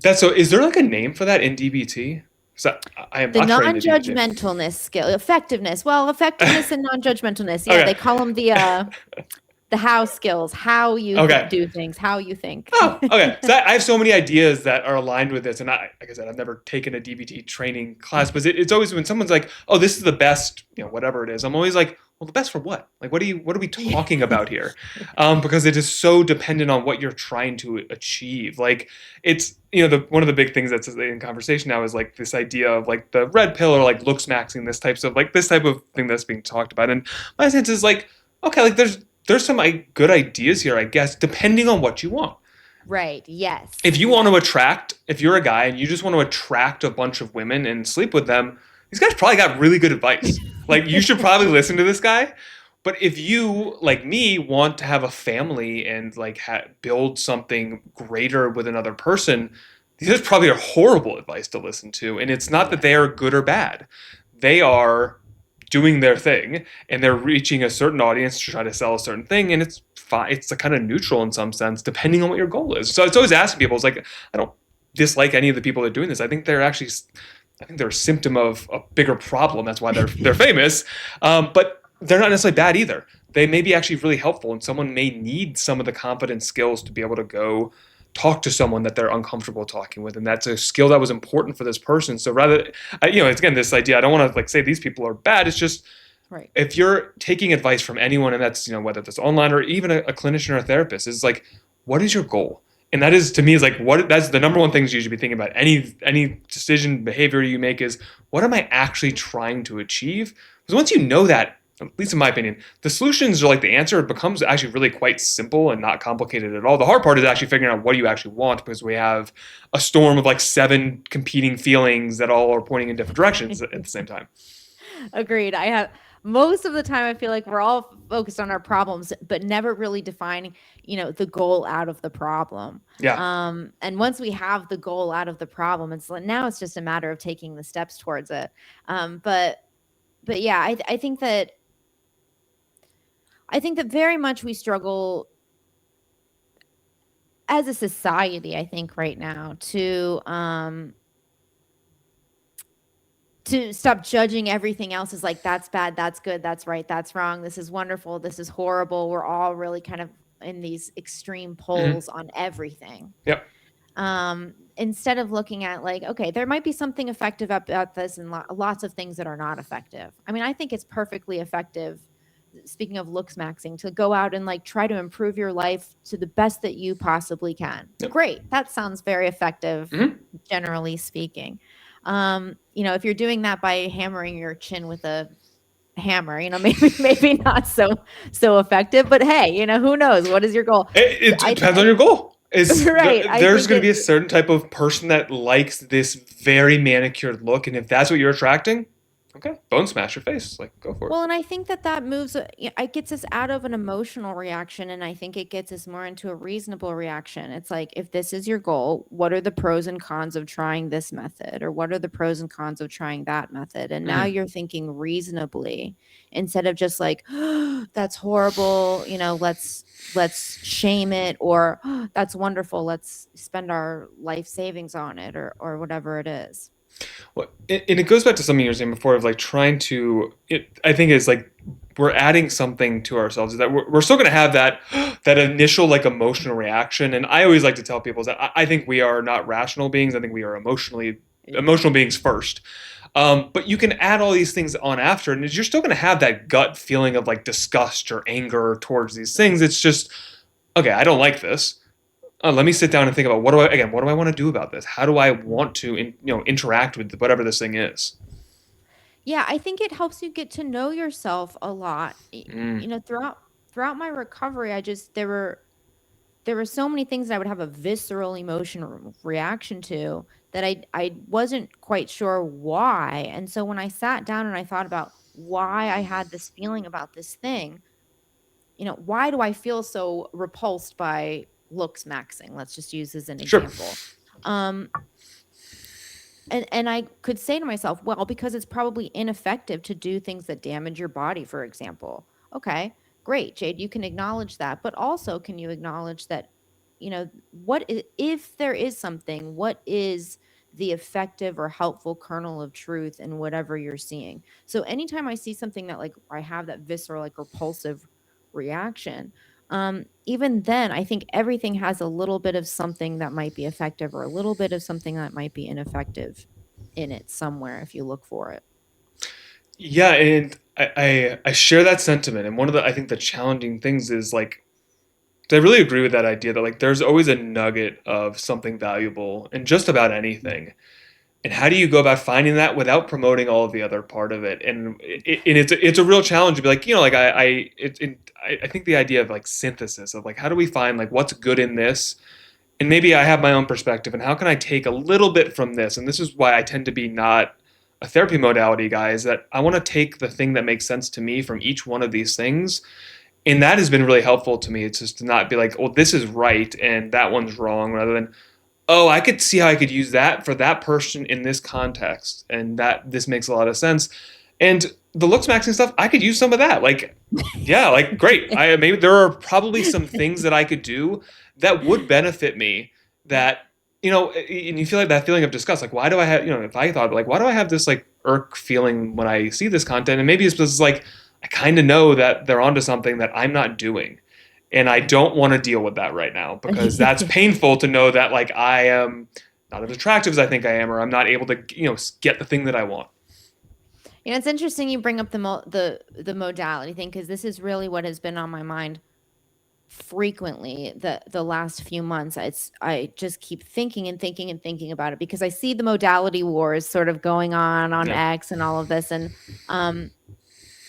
That's so. Is there like a name for that in DBT? So I am The not trained in DBT. non-judgmentalness skill, effectiveness. Well, effectiveness and non-judgmentalness. Yeah, Okay. they call them the how skills, how you Okay. do things, how you think. Oh, okay. So I have so many ideas that are aligned with this, and like I said, I've never taken a DBT training class, but it's always when someone's like, "Oh, this is the best," whatever it is. I'm always like, "Well, the best for what? Like, what are we talking about here?" Because it is so dependent on what you're trying to achieve. Like, it's one of the big things that's in conversation now is like this idea of like the red pill or like looks maxing, this type of thing that's being talked about. And my sense is like, okay, like there's some good ideas here, I guess, depending on what you want. Right. Yes. If you want Yes. to attract, if you're a guy and you just want to attract a bunch of women and sleep with them, these guys probably got really good advice. Like, you should probably listen to this guy. But if you, like me, want to have a family and like build something greater with another person, these is probably a horrible advice to listen to. And it's not that Yeah. they are good or bad. They are doing their thing and they're reaching a certain audience to try to sell a certain thing, and it's fine. It's a kind of neutral in some sense depending on what your goal is. So it's always asking people, it's like, I don't dislike any of the people that are doing this. I think they're a symptom of a bigger problem. That's why they're famous. But they're not necessarily bad either. They may be actually really helpful, and someone may need some of the confidence skills to be able to go talk to someone that they're uncomfortable talking with, and that's a skill that was important for this person. So rather, it's again this idea. I don't want to like say these people are bad. It's just Right. if you're taking advice from anyone, and that's whether that's online or even a clinician or a therapist, is like, what is your goal? And that is, to me, is like what that's the number one things you should be thinking about. Any decision behavior you make is, what am I actually trying to achieve? Because once you know that, at least in my opinion, the solutions are like the answer becomes actually really quite simple and not complicated at all. The hard part is actually figuring out what you actually want because we have a storm of like seven competing feelings that all are pointing in different directions at the same time. Agreed. I have most of the time I feel like we're all focused on our problems, but never really defining, the goal out of the problem. Yeah. And once we have the goal out of the problem, it's like now it's just a matter of taking the steps towards it. But yeah, I think that very much we struggle as a society, I think right now to stop judging everything else as like that's bad, that's good, that's right, that's wrong, this is wonderful, this is horrible. We're all really kind of in these extreme Mm-hmm. poles on everything. Yep. Instead of looking at like, okay, there might be something effective about this and lots of things that are not effective. I mean, I think it's perfectly effective, speaking of looks maxing, to go out and like try to improve your life to the best that you possibly can. Yep. Great. That sounds very effective, Mm-hmm. generally speaking. If you're doing that by hammering your chin with a hammer, maybe not so effective, but hey, who knows? What is your goal? It I, depends on I your goal. right. I There's think going to be a it certain type of person that likes this very manicured look, and if that's what you're attracting, okay, bone smash your face, like go for it. Well, and I think that moves, it gets us out of an emotional reaction, and I think it gets us more into a reasonable reaction. It's like, if this is your goal, what are the pros and cons of trying this method, or what are the pros and cons of trying that method? And now Mm-hmm. you're thinking reasonably instead of just like, oh, that's horrible, let's shame it, or oh, that's wonderful, let's spend our life savings on it, or whatever it is. Well, and it goes back to something you were saying before of like trying to. I think is like we're adding something to ourselves that we're still going to have that that initial like emotional reaction. And I always like to tell people is that I think we are not rational beings. I think we are emotional beings first. But you can add all these things on after, and you're still going to have that gut feeling of like disgust or anger towards these things. It's just okay. I don't like this. Let me sit down and think about what do I want to do about this? How do I want to interact with whatever this thing is? Yeah, I think it helps you get to know yourself a lot. Mm, Throughout my recovery, there were so many things that I would have a visceral emotion reaction to that I wasn't quite sure why. And so when I sat down and I thought about why I had this feeling about this thing, why do I feel so repulsed by looks maxing? Let's just use as an sure. example. Um, and I could say to myself, well, because it's probably ineffective to do things that damage your body, for example. Okay, great, Jade, you can acknowledge that, but also can you acknowledge that, if there is something, what is the effective or helpful kernel of truth in whatever you're seeing? So anytime I see something that like I have that visceral, like repulsive reaction, even then I think everything has a little bit of something that might be effective or a little bit of something that might be ineffective in it somewhere if you look for it. Yeah, and I share that sentiment. And one of the I think the challenging things is like I really agree with that idea that like there's always a nugget of something valuable in just about anything. And how do you go about finding that without promoting all of the other part of it? And it's a real challenge to be like like I think the idea of like synthesis of like how do we find like what's good in this, and maybe I have my own perspective, and how can I take a little bit from this? And this is why I tend to be not a therapy modality guy. Is that I want to take the thing that makes sense to me from each one of these things, and that has been really helpful to me. It's just to not be like, oh, this is right and that one's wrong, rather than oh, I could see how I could use that for that person in this context, and that this makes a lot of sense. And the looks maxing stuff, I could use some of that. Like, yeah, like great. I maybe there are probably some things that I could do that would benefit me. That and you feel like that feeling of disgust. Like, why do I have if I thought like, why do I have this like irk feeling when I see this content? And maybe it's just like I kind of know that they're onto something that I'm not doing, and I don't want to deal with that right now because that's painful to know that like I am not as attractive as I think I am, or I'm not able to get the thing that I want. It's interesting you bring up the modality thing, because this is really what has been on my mind frequently the last few months. I just keep thinking and thinking and thinking about it because I see the modality wars sort of going on Yeah. X and all of this, and um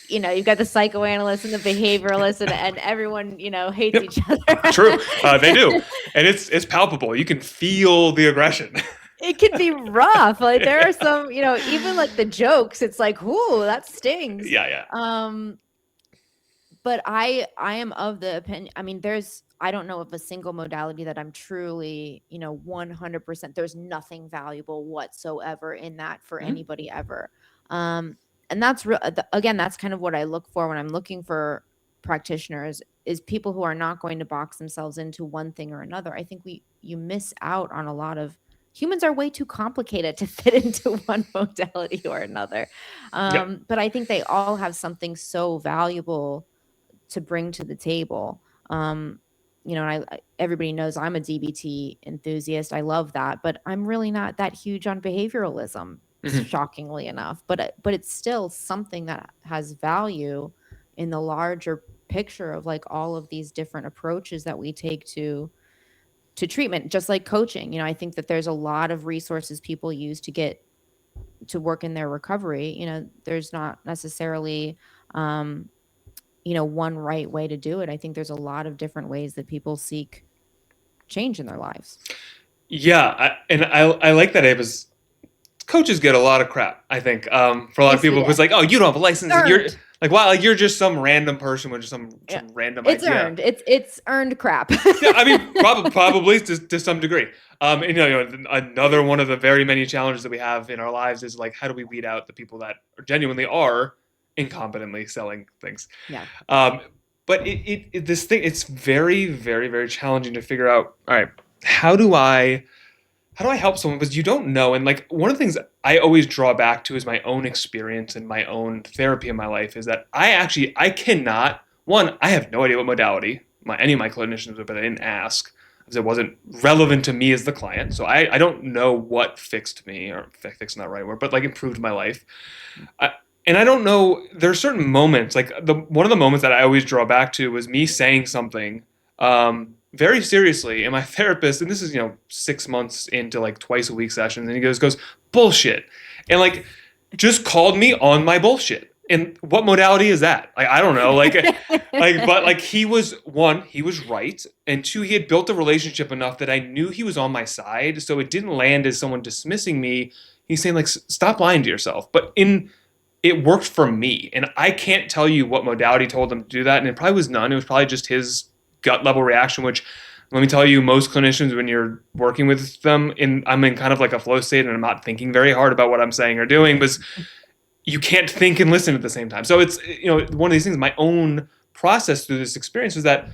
you've got the psychoanalyst and the behavioralist, and everyone, hates Yep, each other. true. They do, and it's palpable. You can feel the aggression. It can be rough. Like there are some, even like the jokes, it's like, "Ooh, that stings." Yeah, yeah. Um, but I am of the opinion, I mean, I don't know of a single modality that I'm truly, 100%, there's nothing valuable whatsoever in that for Mhm. anybody ever. Um, and again, that's kind of what I look for when I'm looking for practitioners, is people who are not going to box themselves into one thing or another. I think you miss out on a lot of humans are way too complicated to fit into one modality or another. Yep. But I think they all have something so valuable to bring to the table. And everybody knows I'm a DBT enthusiast. I love that, but I'm really not that huge on behavioralism, Mhm. shockingly enough. But it's still something that has value in the larger picture of like all of these different approaches that we take to treatment, just like coaching. I think that there's a lot of resources people use to get to work in their recovery. There's not necessarily um, one right way to do it. I think there's a lot of different ways that people seek change in their lives. Yeah, and I like that it was coaches get a lot of crap. I think for a lot of Yes, we people, do. because like, oh, you don't have a It's license, and you're earned. like, wow, like you're just some random person with just some Yeah. some random It's idea. earned. It's earned crap. Yeah, I mean, probably to some degree. And another one of the very many challenges that we have in our lives is like, how do we weed out the people that genuinely are incompetently selling things? Yeah. Um, but this thing, it's very, very, very challenging to figure out. All right, how do I how do I help someone? Because you don't know. And like one of the things I always draw back to is my own experience and my own therapy in my life is that I cannot, one, I have no idea what modality any of my clinicians would, but I didn't ask because it wasn't relevant to me as the client. So I don't know what fixed me, or fixed not the right word, but like improved my life. I, and I don't know. There are certain moments, like the one of the moments that I always draw back to was me saying something very seriously, and my therapist, and this is 6 months into like twice a week sessions, and he goes bullshit, and like just called me on my bullshit. And what modality is that? Like I don't know. But like he was right, and two, he had built a relationship enough that I knew he was on my side, so it didn't land as someone dismissing me. He's saying like, stop lying to yourself. But in it worked for me. And I can't tell you what modality told him to do that. And it probably was none. It was probably just his gut level reaction, which let me tell you, most clinicians, when you're working with them, I'm in kind of like a flow state and I'm not thinking very hard about what I'm saying or doing because you can't think and listen at the same time. So it's, one of these things, my own process through this experience was that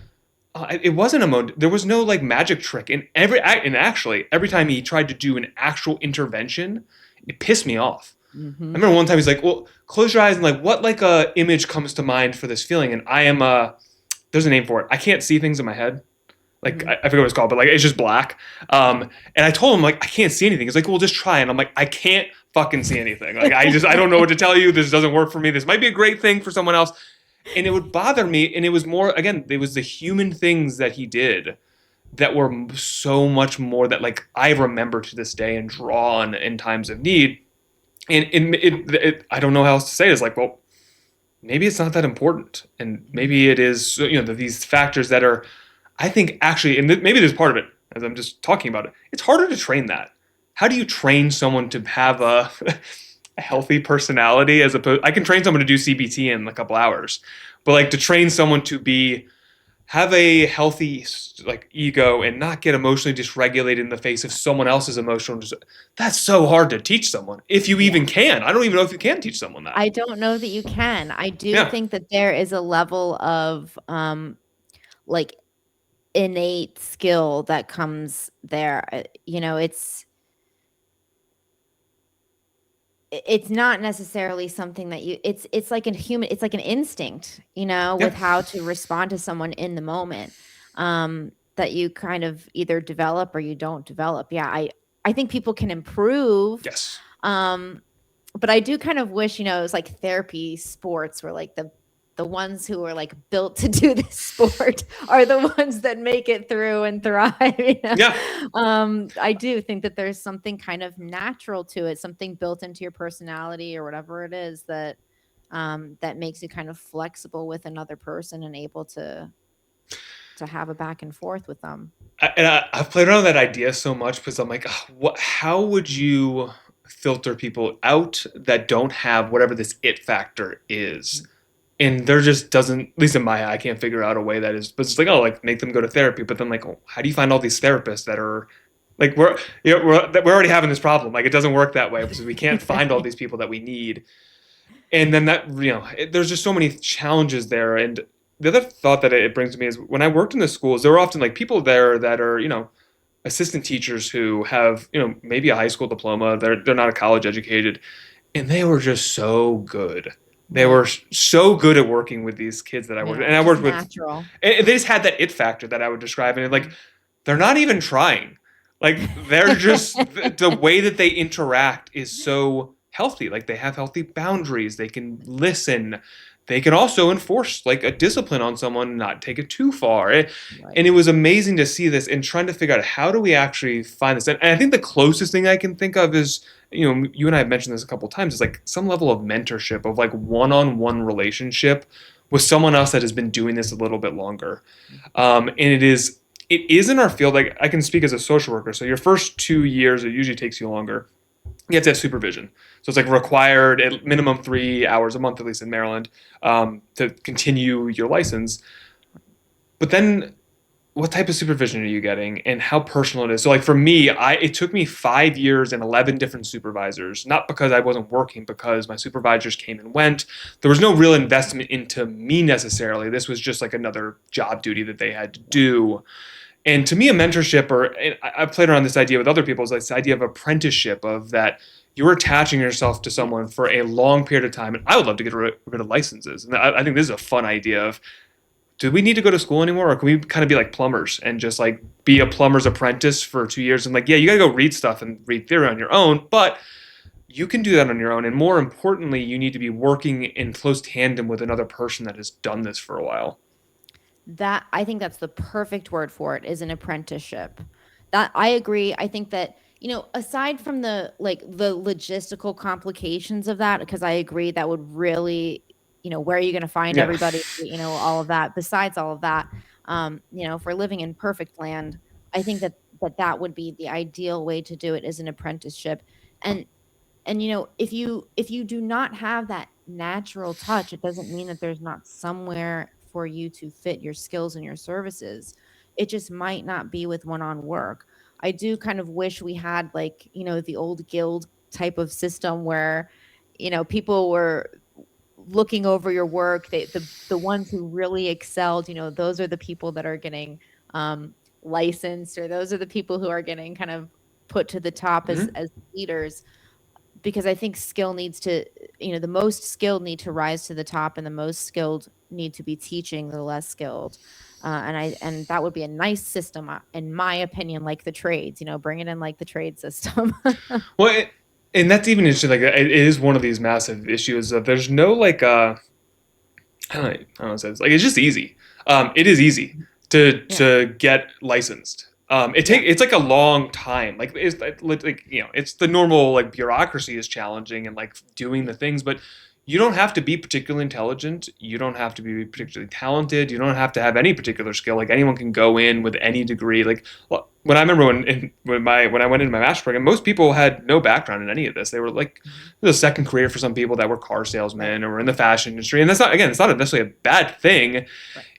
it wasn't there was no like magic trick. And actually, every time he tried to do an actual intervention, it pissed me off. I Hmm. remember one time he's like, "Well, close your eyes and like, what like image comes to mind for this feeling?" And I am there's a name for it. I can't see things in my head. Like Hmm. I forget what it's called, but like it's just black. And I told him like I can't see anything. He's like, "Well, just try." And I'm like, I can't fucking see anything. Like I don't know what to tell you. This doesn't work for me. This might be a great thing for someone else. And it would bother me. And it was more again, it was the human things that he did that were so much more that like I remember to this day and draw on in times of need. And I don't know how else to say it. It's like, well, maybe it's not that important, and maybe it is. These factors that are, I think, actually, and maybe there's part of it as I'm just talking about it. It's harder to train that. How do you train someone to have a healthy personality as opposed? I can train someone to do CBT in a couple hours, but like to train someone to be have a healthy like ego and not get emotionally dysregulated in the face of someone else's that's so hard to teach someone if you Yeah. even can. I don't even know if you can teach someone that. I don't know that you can. I do Yeah. think that there is a level of like innate skill that comes there. It's not necessarily something that it's like a human, it's like an instinct, Yeah. with how to respond to someone in the moment, that you kind of either develop or you don't develop. Yeah, I think people can improve, Yes. um but I do kind of wish, it was like therapy sports were like the ones who are like built to do this sport are the ones that make it through and thrive. Yeah. I do think that there's something kind of natural to it, something built into your personality or whatever it is that that makes you kind of flexible with another person and able to have a back and forth with them. I've played around with that idea so much because I'm like, "Ugh, what? How would you filter people out that don't have whatever this it factor is?" And there just doesn't, at least in my eye, I can't figure out a way that is. But it's like, oh, like make them go to therapy. But then, like, oh, how do you find all these therapists that are like we're already having this problem. Like, it doesn't work that way because we can't find all these people that we need. And then that there's just so many challenges there. And the other thought that it brings to me is when I worked in the schools, there were often like people there that are assistant teachers who have maybe a high school diploma. They're not college educated, and they were just so good. They Right. were so good at working with these kids that I worked with. Yeah, And I just worked with, natural. and they just had that it factor that I would describe. And like, they're not even trying. Like, they're just, the way that they interact is so healthy. Like, they have healthy boundaries. They can listen. They can also enforce like a discipline on someone, and not take it too far. And Right. it was amazing to see this and trying to figure out how do we actually find this. And I think the closest thing I can think of is, you and I have mentioned this a couple of times, is like some level of mentorship, of like one-on-one relationship with someone else that has been doing this a little bit longer. And it is in our field. Like, I can speak as a social worker. So your first 2 years, it usually takes you longer. You have to have supervision. So it's like required at minimum 3 hours a month, at least in Maryland, to continue your license. But then what type of supervision are you getting and how personal it is? So like for me, it took me 5 years and 11 different supervisors, not because I wasn't working, because my supervisors came and went. There was no real investment into me necessarily. This was just like another job duty that they had to do. And to me, a mentorship, or I've played around this idea with other people, is like this idea of apprenticeship, of that you're attaching yourself to Yeah. someone for a long period of time. And I would love to get rid of licenses. And I think this is a fun idea of, do we need to go to school anymore, or can we kind of be like plumbers and just like be a plumber's apprentice for 2 years? And like, yeah, you got to go read stuff and read theory on your own, but you can do that on your own. And more importantly, you need to be working in close tandem with another person that has done this for a while. That I think that's the perfect word for it, is an apprenticeship. That I agree. I think that, aside from the logistical complications of that, because I agree that would really, where are you going to find Yeah. everybody, all of that. Besides all of that, if we're living in perfect land, I think that would be the ideal way to do it, is an apprenticeship. And if you do not have that natural touch, it doesn't mean that there's not somewhere for you to fit your skills and your services. It just might not be with one-on work. I do kind of wish we had, like, the old guild type of system where people were looking over your work. The ones who really excelled, those are the people that are getting licensed, or those are the people who are getting kind of put to the top as Mhm. leaders. Because I think skill needs to, the most skilled need to rise to the top, and the most skilled need to be teaching the less skilled. And that would be a nice system, in my opinion, like the trades, bring it in like the trade system. Well, and that's even interesting. Like, it is one of these massive issues that there's no like I don't know how to say this. Like, it's just easy. It is easy to Yeah. get licensed. Yeah. It's like a long time. Like, it's like it's the normal like bureaucracy is challenging and like doing the things, but you don't have to be particularly intelligent. You don't have to be particularly talented. You don't have to have any particular skill. Like, anyone can go in with any degree. Like, well, when I remember when I went into my master's program, most people had no background in any of this. They were like, Mhm. the second career for some people that were car Right. salesmen or were in the fashion industry. And that's not, again, it's not necessarily a bad thing. Right.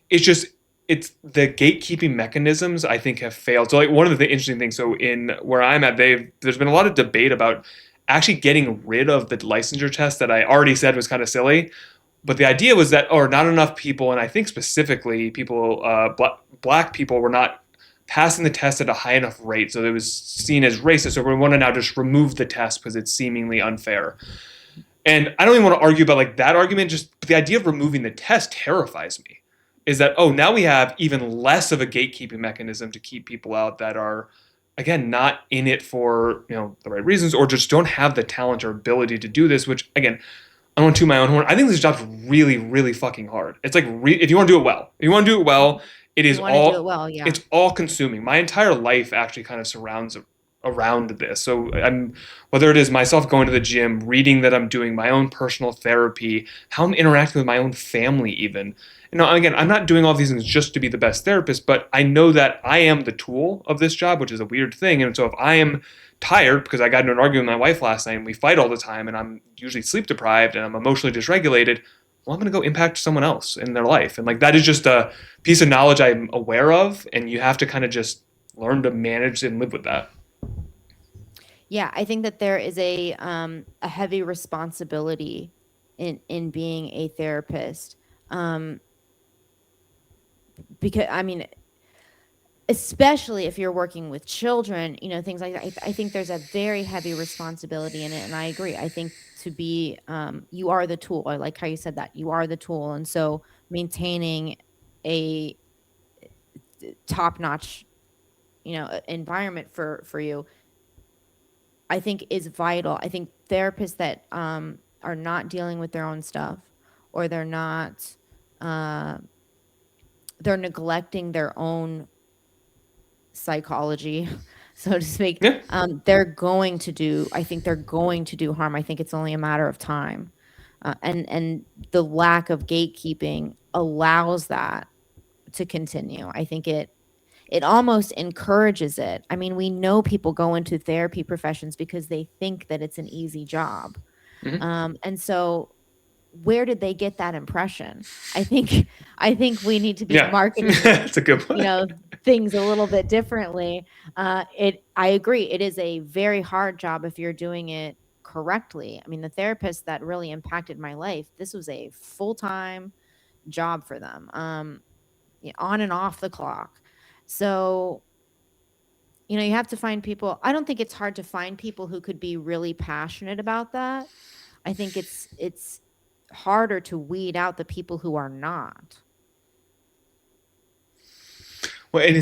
It's just, it's the gatekeeping mechanisms I think have failed. So like one of the interesting things, so in where I'm at, there's been a lot of debate about actually getting rid of the licensure test that I already said was kind of silly. But the idea was that, or not enough people, and I think specifically people, black people, were not passing the test at a high enough rate, so it was seen as racist. So we want to now just remove the test because it's seemingly unfair. And I don't even want to argue about like that argument. Just the idea of removing the test terrifies me. Is that, oh, now we have even less of a gatekeeping mechanism to keep people out that are, again, not in it for the right reasons, or just don't have the talent or ability to do this. Which, again, I don't want to toot my own horn. I think this job's really, really fucking hard. It's like, if you want to do it well, if you want to do it well, it If you is want to do it all well, yeah. it's all consuming. My entire life actually kind of surrounds around this. So I'm, whether it is myself going to the gym, reading that I'm doing my own personal therapy, how I'm interacting with my own family, even. You know, again, I'm not doing all these things just to be the best therapist, but I know that I am the tool of this job, which is a weird thing. And so if I am tired because I got into an argument with my wife last night and we fight all the time and I'm usually sleep deprived and I'm emotionally dysregulated, well, I'm going to go impact someone else in their life. And like that is just a piece of knowledge I'm aware of. And you have to kind of just learn to manage and live with that. Yeah, I think that there is a heavy responsibility in being a therapist. Um, because I mean, especially if you're working with children, things like that. I think there's a very heavy responsibility in it, and I agree. I think to be, you are the tool. I like how you said that. You are the tool, and so maintaining a top-notch, environment for you, I think is vital. I think therapists that are not dealing with their own stuff, or uh, they're neglecting their own psychology, so to speak, Yeah. I think they're going to do harm. I think it's only a matter of time. And the lack of gatekeeping allows that to continue. I think it almost encourages it. I mean, we know people go into therapy professions because they think that it's an easy job. Mm-hmm. And so where did they get that impression? I think I think we need to be Yeah. marketing, That's a good you point. know, things a little bit differently. I agree. It is a very hard job if you're doing it correctly. I mean, the therapist that really impacted my life, this was a full-time job for them. On and off the clock. So, you have to find people. I don't think it's hard to find people who could be really passionate about that. I think it's harder to weed out the people who are not. Well, and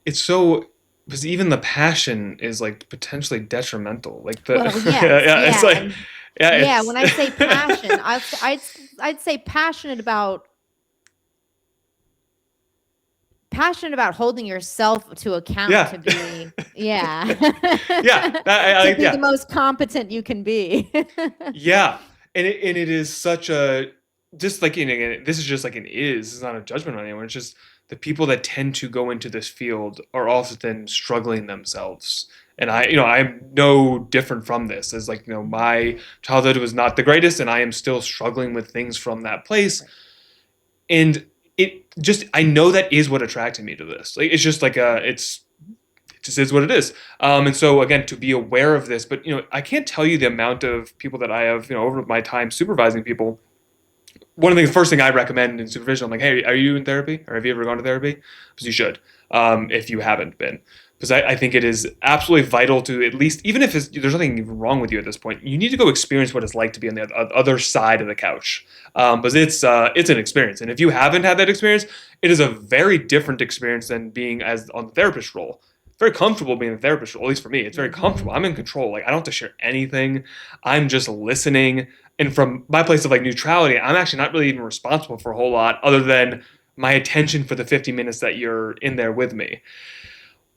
it's so because even the passion is like potentially detrimental. Like the Well, yes, yeah, it's yeah, like and yeah, yeah, it's when I say passion, I'd say passionate about holding yourself to account yeah, to be, yeah. yeah, To be the yeah, most competent you can be. yeah, and it is such a just like again, this is just like an is. It's not a judgment on anyone. It's just the people that tend to go into this field are often struggling themselves. And I'm no different from this. As like my childhood was not the greatest, and I am still struggling with things from that place. Right. And it just I know that is what attracted me to this. Like it's just like it just is what it is. And so again, to be aware of this, but I can't tell you the amount of people that I have, over my time supervising people. One of the first thing I recommend in supervision, I'm like, hey, are you in therapy, or have you ever gone to therapy? Because you should, if you haven't been. Because I think it is absolutely vital to at least, even if there's nothing even wrong with you at this point, you need to go experience what it's like to be on the other side of the couch. Because it's an experience, and if you haven't had that experience, it is a very different experience than being as on the therapist role. It's very comfortable being a therapist role, at least for me. It's very Mhm. comfortable. I'm in control. Like I don't have to share anything. I'm just listening. And from my place of like neutrality, I'm actually not really even responsible for a whole lot other than my attention for the 50 minutes that you're in there with me.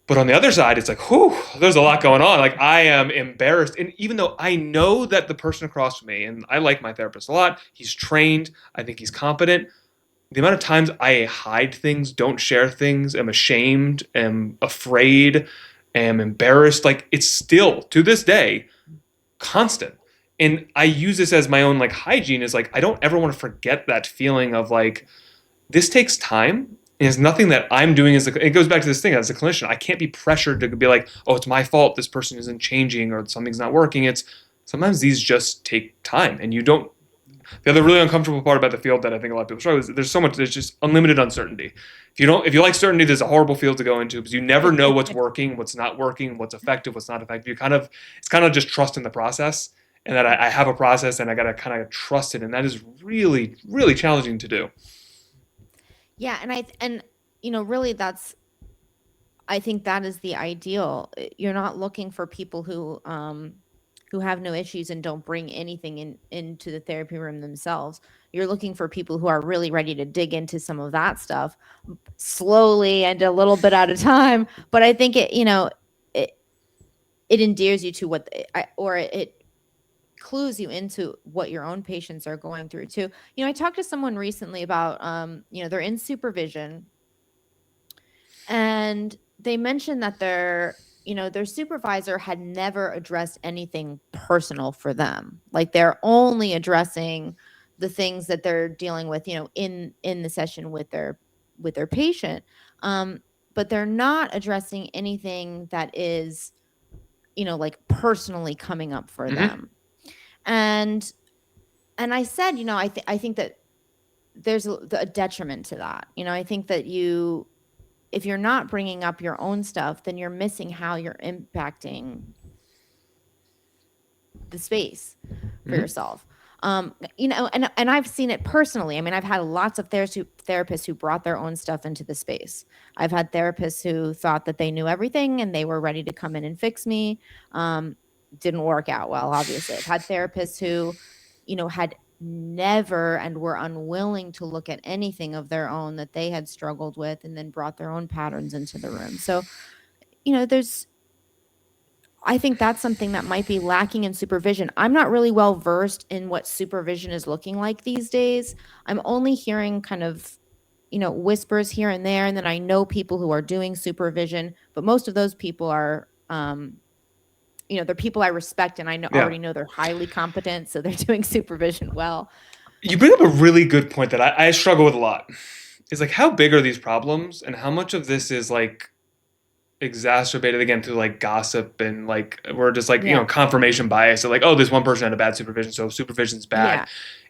But on the other side, it's like, whew, there's a lot going on. Like I am embarrassed. And even though I know that the person across from me, and I like my therapist a lot, he's trained, I think he's competent. The amount of times I hide things, don't share things, am ashamed, am afraid, am embarrassed, like it's still to this day constant. And I use this as my own like hygiene is like I don't ever want to forget that feeling of like this takes time. And it's nothing that I'm doing as it goes back to this thing as a clinician. I can't be pressured to be like, oh, it's my fault. This person isn't changing or something's not working. It's sometimes these just take time, and you don't. The other really uncomfortable part about the field that I think a lot of people struggle is there's so much. There's just unlimited uncertainty. If you like certainty, there's a horrible field to go into because you never know what's working, what's not working, what's effective, what's not effective. It's kind of just trust in the process, and that I have a process and I gotta kind of trust it, and that is really really challenging to do. Yeah, and really I think that is the ideal. You're not looking for people who have no issues and don't bring anything into the therapy room themselves. You're looking for people who are really ready to dig into some of that stuff slowly and a little bit at a time. But I think it it endears you to or it clues you into what your own patients are going through too. I talked to someone recently about, they're in supervision, and they mentioned that their supervisor had never addressed anything personal for them. Like, they're only addressing the things that they're dealing with, in the session with their patient. Um, but they're not addressing anything that is, like, personally coming up for Hmm. them. And I said, I think that there's a detriment to that. I think that if you're not bringing up your own stuff, then you're missing how you're impacting the space for Hmm. yourself. And I've seen it personally. I mean, I've had lots of therapists who brought their own stuff into the space. I've had therapists who thought that they knew everything and they were ready to come in and fix me. Um, didn't work out well, obviously. I've had therapists who, had never and were unwilling to look at anything of their own that they had struggled with, and then brought their own patterns into the room. So, there's I think that's something that might be lacking in supervision. I'm not really well versed in what supervision is looking like these days. I'm only hearing kind of, whispers here and there. And then I know people who are doing supervision, but most of those people are, they're people I respect, and Yeah. already know they're highly competent. So they're doing supervision well. You bring up a really good point that I struggle with a lot. Is like, how big are these problems, and how much of this is like exacerbated again through like gossip, and like we're just like, Yeah. confirmation bias. So like, oh, this one person had a bad supervision, so supervision's bad. Yeah.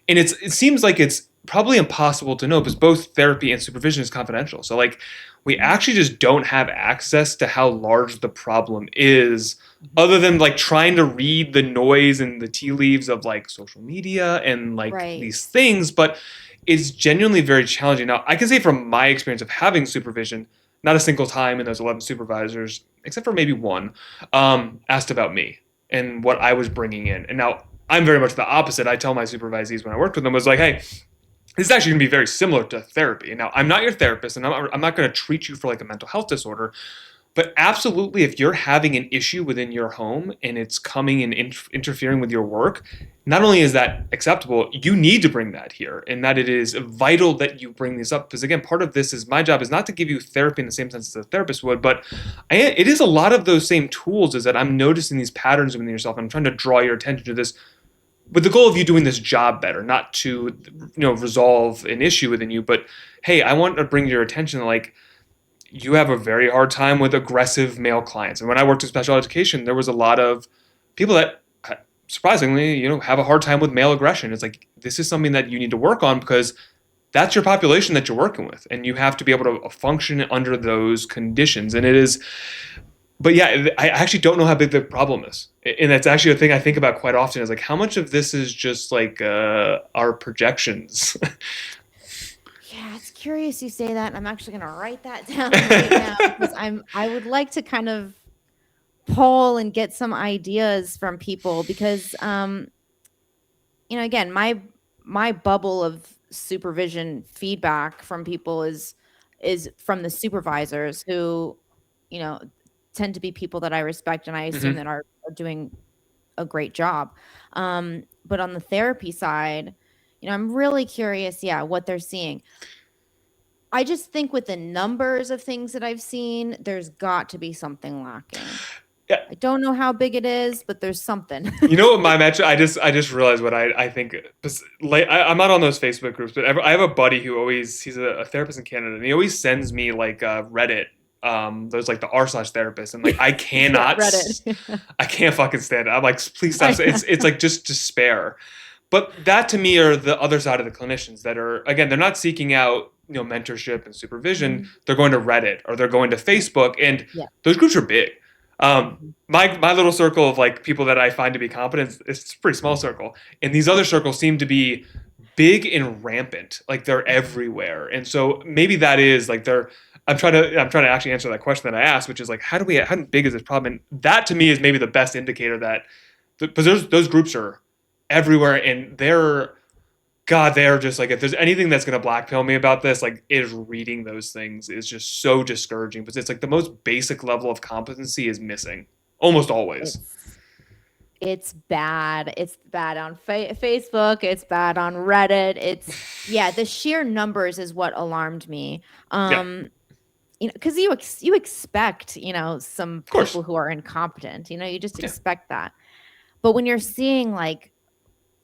And it seems like it's probably impossible to know because both therapy and supervision is confidential. So like, we Mhm. actually just don't have access to how large the problem is, Mhm. other than like trying to read the noise and the tea leaves of like social media and like Right. these things. But it's genuinely very challenging. Now, I can say from my experience of having supervision, not a single time in those 11 supervisors, except for maybe one, asked about me and what I was bringing in. And now I'm very much the opposite. I tell my supervisees when I worked with them was like, hey, this is actually going to be very similar to therapy. Now, I'm not your therapist, and I'm not going to treat you for like a mental health disorder. But absolutely, if you're having an issue within your home and it's coming and interfering with your work, not only is that acceptable, you need to bring that here, and that it is vital that you bring this up. Because again, part of this is my job is not to give you therapy in the same sense as a therapist would, but it is a lot of those same tools. Is that I'm noticing these patterns within yourself, and I'm trying to draw your attention to this with the goal of you doing this job better, not to resolve an issue within you, but hey, I want to bring your attention like you have a very hard time with aggressive male clients. And when I worked in special education, there was a lot of people that surprisingly, have a hard time with male aggression. It's like this is something that you need to work on because that's your population that you're working with, and you have to be able to function under those conditions. And it is, but yeah, I actually don't know how big the problem is, and that's actually a thing I think about quite often. Is like how much of this is just like our projections. Yeah, it's curious you say that. I'm actually going to write that down right now, because I would like to kind of poll and get some ideas from people, because again, my bubble of supervision feedback from people is from the supervisors who, you know tend to be people that I respect and I assume Hmm. that are doing a great job. But on the therapy side, I'm really curious, yeah, what they're seeing. I just think with the numbers of things that I've seen, there's got to be something lacking. Yeah, I don't know how big it is, but there's something. you know what my metric? I just realized what I think. Like I'm not on those Facebook groups, but I have a buddy who always he's a therapist in Canada, and he always sends me like Reddit. There's like the r/therapist, and like Yeah, Reddit. I can't fucking stand it. I'm like, please stop. I know. It's like just despair. But that to me are the other side of the clinicians that are again they're not seeking out mentorship and supervision. Mhm. They're going to Reddit or they're going to Yeah, Facebook, and yeah. those groups are big. Mhm. My little circle of like people that I find to be competent is a pretty small circle, and these other circles seem to be big and rampant, like they're Mhm. everywhere. And so maybe that is like they're. I'm trying to actually answer that question that I asked, which is like how big is this problem? And that to me is maybe the best indicator that because those groups are everywhere, and they're just like if there's anything that's gonna blackpill me about this, like is reading those things is just so discouraging because it's like the most basic level of competency is missing. almost always. It's it's bad. It's bad on Facebook. It's bad on Reddit. It's yeah, the sheer numbers is what alarmed me. Yeah, Um, because you expect, some of course. people who are incompetent. You just Yeah. expect that. But when you're seeing like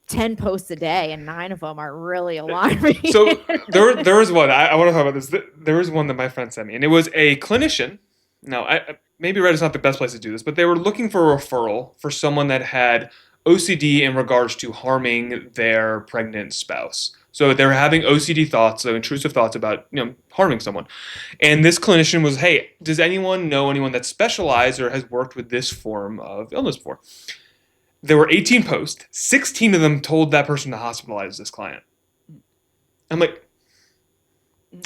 10 posts a day and 9 of them are really alarming. So there was one I want to talk about this. There was one that my friend sent me, and it was a clinician. Now, maybe Reddit's not the best place to do this, but they were looking for a referral for someone that had OCD in regards to harming their pregnant spouse. So they're having OCD thoughts, so intrusive thoughts about harming someone. And this clinician was, hey, does anyone know anyone that specialized or has worked with this form of illness before? There were 18 posts. 16 of them told that person to hospitalize this client. I'm like,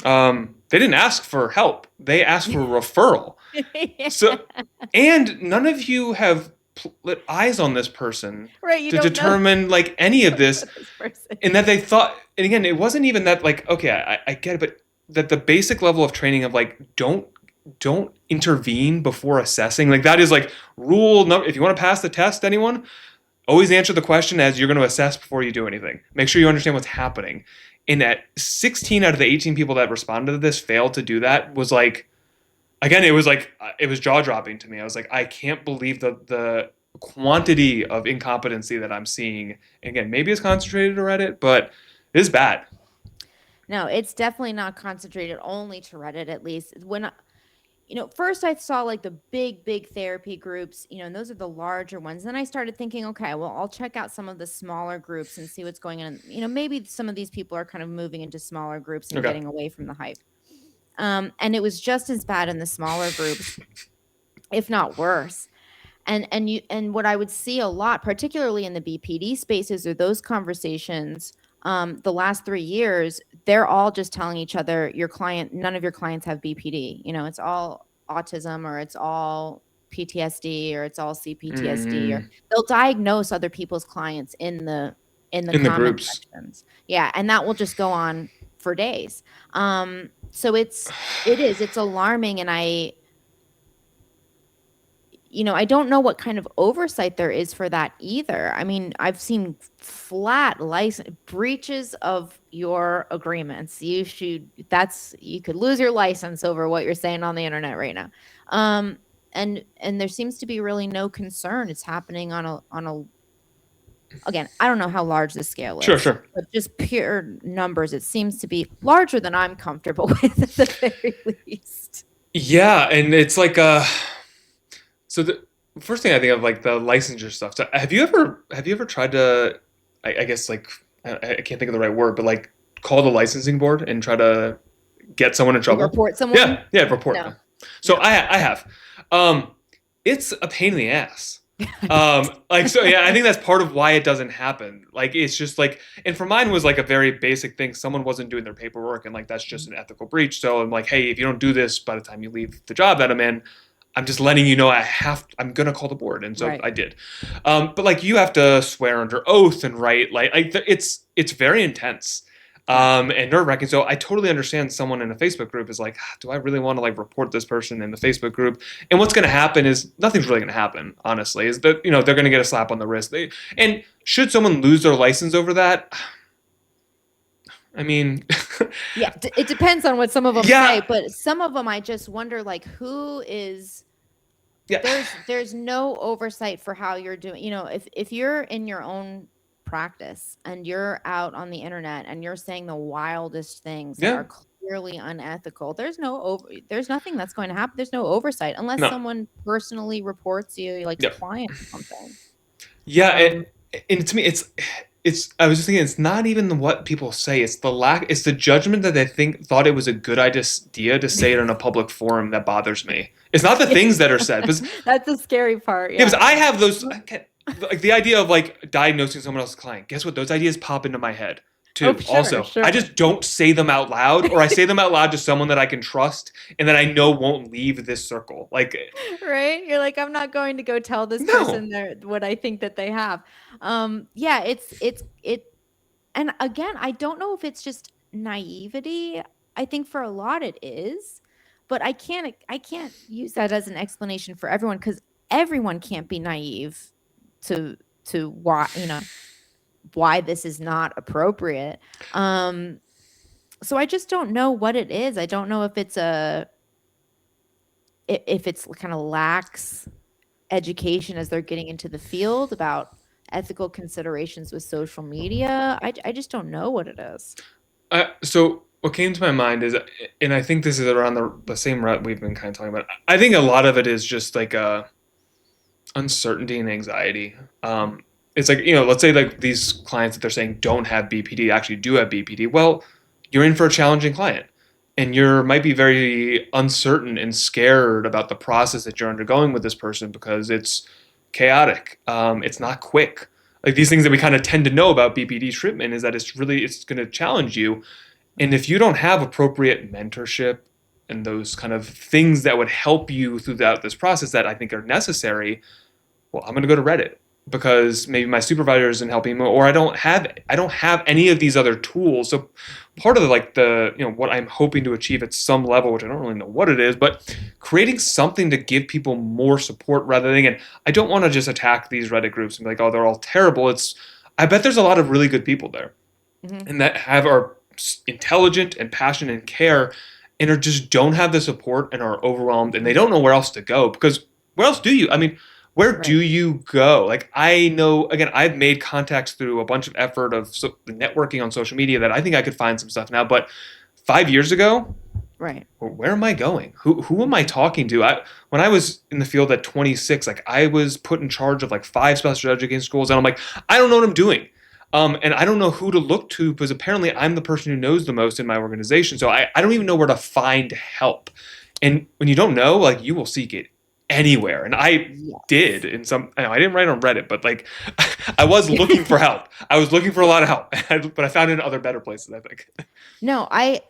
they didn't ask for help. They asked for a referral. So, and none of you have lit eyes on this person Right, you to don't know determine like any of this, this person. and that they thought. And again, it wasn't even that like, okay, I get it, but that the basic level of training of like, don't intervene before assessing. Like that is like rule number. If you want to pass the test, anyone, always answer the question as you're going to assess before you do anything. Make sure you understand what's happening. And that 16 out of the 18 people that responded to this failed to do that was like, again, it was jaw dropping to me. I was like, I can't believe the quantity of incompetency that I'm seeing. Again, maybe it's concentrated to Reddit, but it is bad. No, it's definitely not concentrated only to Reddit, at least. First I saw like the big therapy groups, and those are the larger ones. Then I started thinking, okay, well, I'll check out some of the smaller groups and see what's going on. Maybe some of these people are kind of moving into smaller groups and Okay. getting away from the hype. And it was just as bad in the smaller groups, if not worse. And what I would see a lot, particularly in the BPD spaces, are those conversations. The last 3 years, they're all just telling each other, none of your clients have BPD. It's all autism, or it's all PTSD, or it's all CPTSD, or Mm, they'll diagnose other people's clients in the in the comment groups. sections. Yeah, and that will just go on for days. So it's alarming, and I don't know what kind of oversight there is for that either. I mean, I've seen flat license breaches of your agreements. You could lose your license over what you're saying on the internet right now. And there seems to be really no concern. It's happening again, I don't know how large the scale Sure, is, sure. but just pure numbers, it seems to be larger than I'm comfortable with at the very least. Yeah, and it's like so the first thing I think of like the licensure stuff. So have you ever tried to I guess like I can't think of the right word, but like call the licensing board and try to get someone in Like trouble? report Yeah, someone? yeah, report No, them. So no. I have. Um, it's a pain in the ass. I bet. Like so yeah, I think that's part of why it doesn't happen. Like it's just like, and for mine was like a very basic thing. Someone wasn't doing their paperwork, and like that's just an ethical breach. So I'm like, hey, if you don't do this by the time you leave the job that I'm in, I'm just letting you know I'm gonna call the board, and so Right. I did. But like you have to swear under oath and write it's very intense. Yeah. And nerve wracking. So I totally understand someone in a Facebook group is like, do I really want to like report this person in the Facebook group? And what's going to happen is nothing's really going to happen. Honestly, is that they're going to get a slap on the wrist. And should someone lose their license over that? I mean, Yeah, it depends on what some of them say, yeah, but some of them I just wonder, like, who is yeah, there's no oversight for how you're doing. If you're in your own practice and you're out on the internet and you're saying the wildest things that yeah. are clearly unethical, there's nothing that's going to happen. There's no oversight unless No, someone personally reports you, like a yeah. client or something. Yeah, Um, and to me, it's. I was just thinking, it's not even what people say. It's the lack. It's the judgment that they thought it was a good idea to say it in a public forum that bothers me. It's not the yeah, things that are said, because that's the scary part. yeah, because Yeah. I have those. Like the idea of like diagnosing someone else's client. Guess what? Those ideas pop into my head Oh, too. sure, Also, I sure. just don't say them out loud, or I say them out loud to someone that I can trust and that I know won't leave this circle. Like, Right? You're like, I'm not going to go tell this no, person what I think that they have. Yeah, and again, I don't know if it's just naivety. I think for a lot it is, but I can't use that as an explanation for everyone, because everyone can't be naive to why, why this is not appropriate. Um, so I just don't know what it is. I don't know if it's if it's kind of lacks education as they're getting into the field about ethical considerations with social media. I just don't know what it is. So what came to my mind is, and I think this is around the same route we've been kind of talking about. I think a lot of it is just like uncertainty and anxiety. It's like, let's say like these clients that they're saying don't have BPD actually do have BPD. Well, you're in for a challenging client, and you might be very uncertain and scared about the process that you're undergoing with this person because it's chaotic. It's not quick. Like these things that we kind of tend to know about BPD treatment is that it's going to challenge you, and if you don't have appropriate mentorship and those kind of things that would help you throughout this process that I think are necessary, well, I'm going to go to Reddit because maybe my supervisor isn't helping me, or I don't have any of these other tools. So part of what I'm hoping to achieve at some level, which I don't really know what it is, but creating something to give people more support rather than, and I don't want to just attack these Reddit groups and be like, oh, they're all terrible. I bet there's a lot of really good people there Hmm. and that are intelligent and passionate and care and are just don't have the support and are overwhelmed and they don't know where else to go because where else do you? I mean, where do Right. you go? Like I know, again, I've made contacts through a bunch of effort of networking on social media that I think I could find some stuff now. But 5 years ago, Right. where am I going? Who am I Mhm. talking to? When I was in the field at 26, like I was put in charge of like five special education schools, and I'm like, I don't know what I'm doing. And I don't know who to look to because apparently I'm the person who knows the most in my organization. So I don't even know where to find help. And when you don't know, like you will seek it anywhere. And I did Yes. in some, I didn't write on Reddit, but like I was looking for help. I was looking for a lot of help, but I found it in other better places, I think. No, I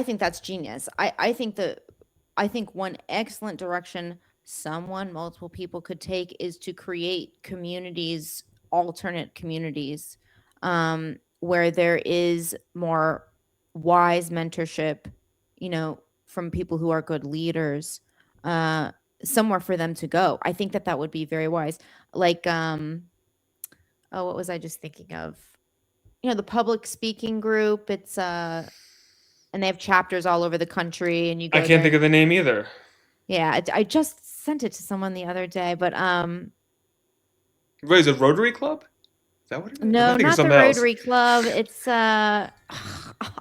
think that's genius. I think one excellent direction multiple people could take is to create communities, alternate communities, where there is more wise mentorship, from people who are good leaders, uh, somewhere for them to go. I think that that would be very wise. Like, oh, what was I just thinking of? The public speaking group. And they have chapters all over the country, and you I go can't there think and of the name either. yeah, I just sent it to someone the other day, but What is it, Rotary Club? Is that what it is? Or am I no, thinking of not the something else? Rotary Club. It's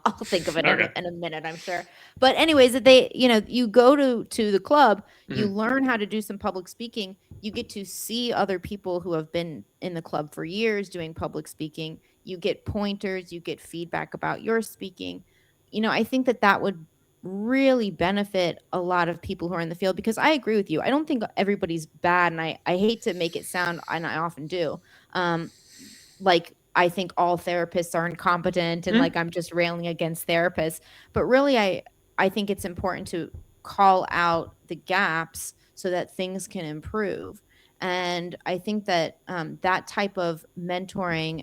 I'll think of it in Okay. a minute, I'm sure. But anyways, that they, you go to the club, you Hmm. learn how to do some public speaking, you get to see other people who have been in the club for years doing public speaking, you get pointers, you get feedback about your speaking. I think that that would really benefit a lot of people who are in the field because I agree with you. I don't think everybody's bad, and I hate to make it sound, and I often do. Um, like I think all therapists are incompetent and Hmm. like I'm just railing against therapists. But really I think it's important to call out the gaps so that things can improve. And I think that that type of mentoring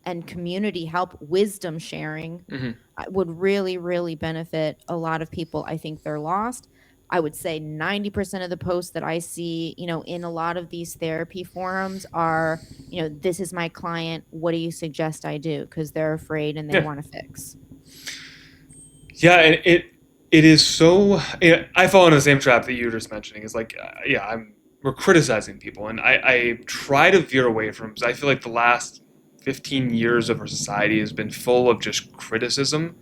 and community help, wisdom sharing, Hmm. would really, really benefit a lot of people. I think they're lost. I would say 90% of the posts that I see, in a lot of these therapy forums are, this is my client. What do you suggest I do? Because they're afraid and they Yeah. want to fix. Yeah, and it is so. I fall into the same trap that you were just mentioning. Is like, yeah, we're criticizing people, and I try to veer away from because I feel like the last 15 years of our society has been full of just criticism,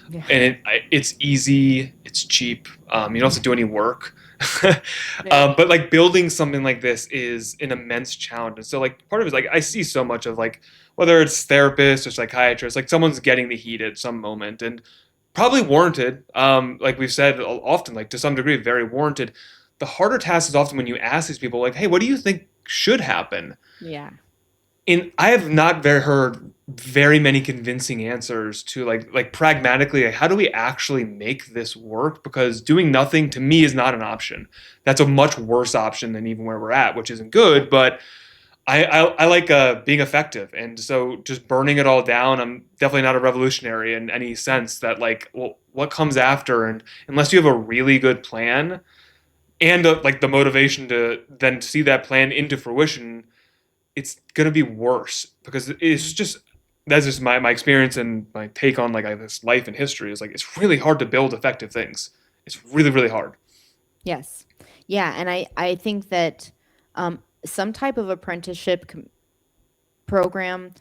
Yeah. and it's easy, it's cheap. You don't have to do any work. Yeah. But like building something like this is an immense challenge. And so like part of it is like I see so much of like whether it's therapists or psychiatrists, like someone's getting the heat at some moment and probably warranted. Like we've said often, like to some degree, very warranted. The harder task is often when you ask these people, like, "Hey, what do you think should happen?" Yeah. And I have not heard very many convincing answers to like pragmatically, like, how do we actually make this work? Because doing nothing to me is not an option. That's a much worse option than even where we're at, which isn't good. But I like being effective, and so just burning it all down. I'm definitely not a revolutionary in any sense. That like, well, what comes after? And unless you have a really good plan, and like the motivation to then see that plan into fruition, it's gonna be worse because it's just that's just my experience and my take on like this life and history is like it's really hard to build effective things. It's really hard. Yes. Yeah, and I think that some type of apprenticeship program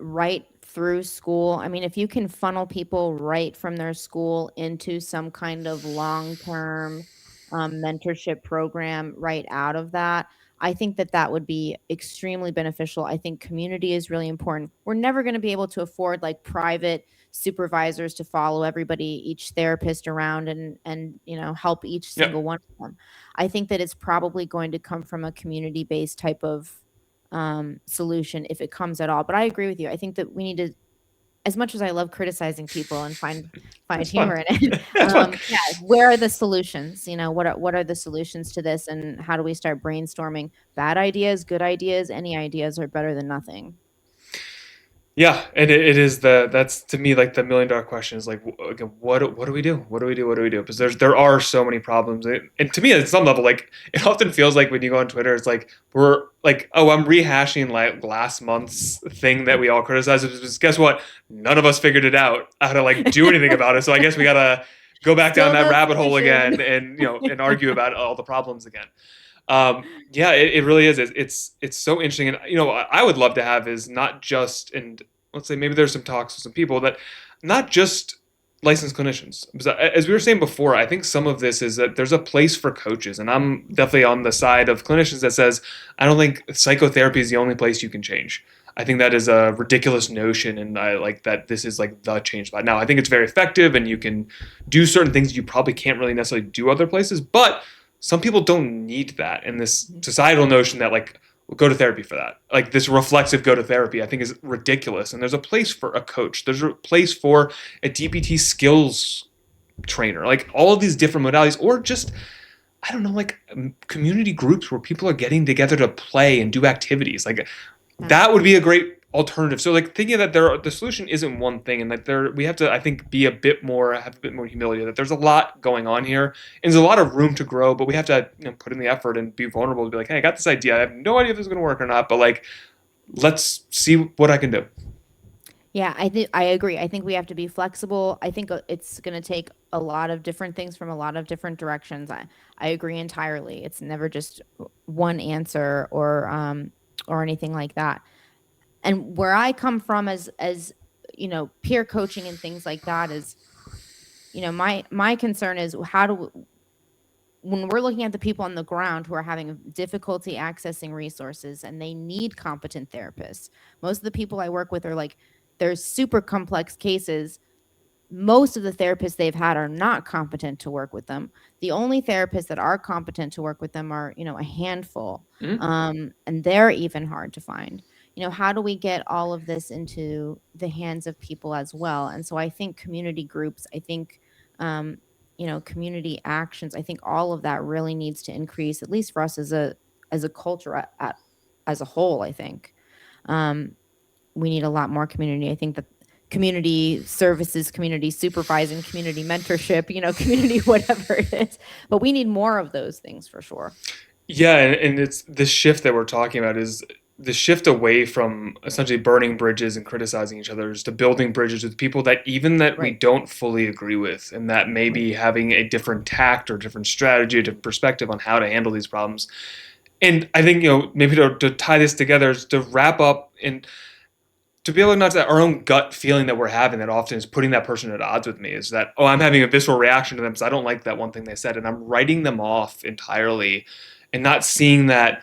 right through school. I mean, if you can funnel people right from their school into some kind of long-term mentorship program right out of that, I think that that would be extremely beneficial. I think community is really important. We're never going to be able to afford like private supervisors to follow everybody, each therapist around and help each Yeah, single one of them. I think that it's probably going to come from a community-based type of solution if it comes at all. But I agree with you. I think that we need to, as much as I love criticizing people and find that's fun. humor in it, That's fun. yeah, where are the solutions? What are the solutions to this, and how do we start brainstorming bad ideas, good ideas? Any ideas are better than nothing. Yeah, and it is the that's to me like the $1 million question is like again, what do we do? What do we do? What do we do? Because there are so many problems, and to me at some level, like it often feels like when you go on Twitter, it's like we're like, oh, I'm rehashing like last month's thing that we all criticized. It's just, guess what? None of us figured it out how to like do anything about it. So I guess we gotta go back down Still that no rabbit hole solution. again, and and argue about all the problems again. Yeah, it really is. It's so interesting, and I would love to have is not just and let's say maybe there's some talks with some people that not just licensed clinicians. Because as we were saying before, I think some of this is that there's a place for coaches, and I'm definitely on the side of clinicians that says I don't think psychotherapy is the only place you can change. I think that is a ridiculous notion, and I like that this is like the change spot. Now, I think it's very effective, and you can do certain things you probably can't really necessarily do other places, but some people don't need that. And this societal notion that like go to therapy for that, like this reflexive go to therapy, I think is ridiculous. And there's a place for a coach. There's a place for a DPT skills trainer, like all of these different modalities, or just I don't know, like community groups where people are getting together to play and do activities. Like Yeah. that would be a great alternative. So like thinking that the solution isn't one thing, and that we have to I think be a bit more have a bit more humility that there's a lot going on here, and there's a lot of room to grow, but we have to put in the effort and be vulnerable to be like, hey, I got this idea. I have no idea if this is going to work or not, but like let's see what I can do. Yeah, I think I agree. I think we have to be flexible. I think it's going to take a lot of different things from a lot of different directions. I agree entirely. It's never just one answer or anything like that. And where I come from as peer coaching and things like that is, my concern is how do when we're looking at the people on the ground who are having difficulty accessing resources and they need competent therapists. Most of the people I work with are like, there's super complex cases. Most of the therapists they've had are not competent to work with them. The only therapists that are competent to work with them are, a handful. Mm-hmm. And they're even hard to find. How do we get all of this into the hands of people as well? And so I think community groups, I think, community actions, I think all of that really needs to increase, at least for us as a culture as a whole, I think. Um, we need a lot more community. I think that community services, community supervising, community mentorship, community whatever it is. But we need more of those things for sure. Yeah, and it's the shift that we're talking about is the shift away from essentially burning bridges and criticizing each other to building bridges with people that even that we Right. don't fully agree with, and that Right. maybe having a different tact or different strategy, a different perspective on how to handle these problems. And I think maybe to tie this together is to wrap up and to be able to not that our own gut feeling that we're having that often is putting that person at odds with me is that, oh, I'm having a visceral reaction to them because I don't like that one thing they said, and I'm writing them off entirely and not seeing that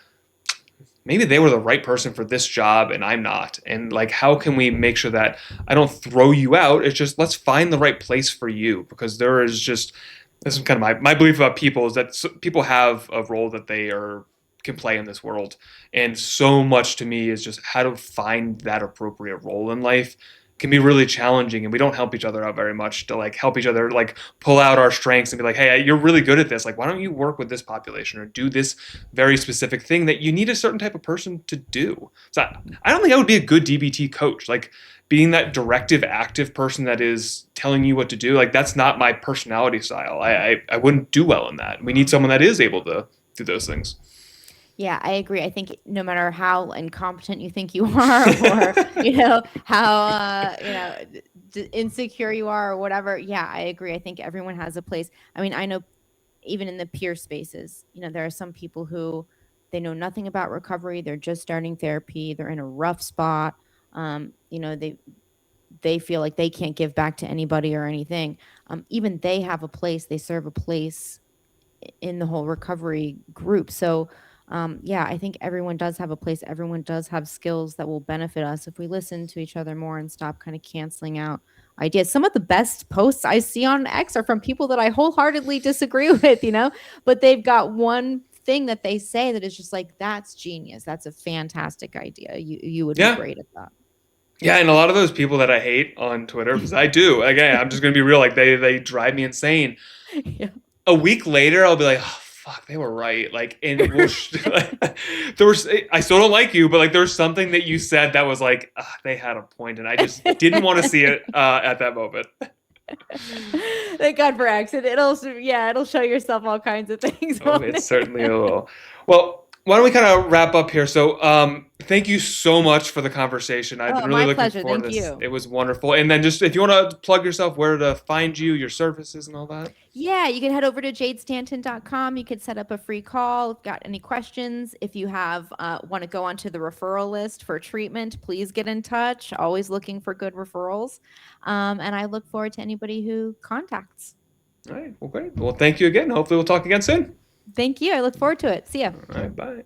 maybe they were the right person for this job and I'm not. And like, how can we make sure that I don't throw you out? It's just let's find the right place for you, because there is just this is kind of my belief about people is that people have a role that they are can play in this world, and so much to me is just how to find that appropriate role in life can be really challenging, and we don't help each other out very much to like help each other like pull out our strengths and be like, hey, you're really good at this, like why don't you work with this population or do this very specific thing that you need a certain type of person to do. So I don't think I would be a good DBT coach, like being that directive active person that is telling you what to do. Like that's not my personality style. I wouldn't do well in that. We need someone that is able to do those things. Yeah, I agree. I think no matter how incompetent you think you are, or how insecure you are, or whatever. Yeah, I agree. I think everyone has a place. I mean, I know even in the peer spaces, there are some people who they know nothing about recovery. They're just starting therapy. They're in a rough spot. They feel like they can't give back to anybody or anything. Even they have a place. They serve a place in the whole recovery group. So, yeah, I think everyone does have a place. Everyone does have skills that will benefit us if we listen to each other more and stop kind of canceling out ideas. Some of the best posts I see on X are from people that I wholeheartedly disagree with, but they've got one thing that they say that is just like, that's genius. That's a fantastic idea. You would be Yeah. great at that. Yeah, and a lot of those people that I hate on Twitter, because I do, again, I'm just gonna be real, like they drive me insane. Yeah. A week later, I'll be like, oh, fuck, they were right. Like, and we'll there was, I still don't like you, but like, there's something that you said that was like, they had a point, and I just didn't want to see it at that moment. Thank God for X. It'll show yourself all kinds of things Oh, on it it. certainly will. Well, why don't we kind of wrap up here? So, thank you so much for the conversation. I've been Oh, really my looking pleasure. forward to Thank this. you. It was wonderful. And then just if you want to plug yourself, where to find you, your services, and all that. Yeah, you can head over to jadestanton.com. You could set up a free call. If you've got any questions, if you have want to go onto the referral list for treatment, please get in touch. Always looking for good referrals. And I look forward to anybody who contacts. All right. Well, great. Well, thank you again. Hopefully, we'll talk again soon. Thank you. I look forward to it. See ya. All right. Bye.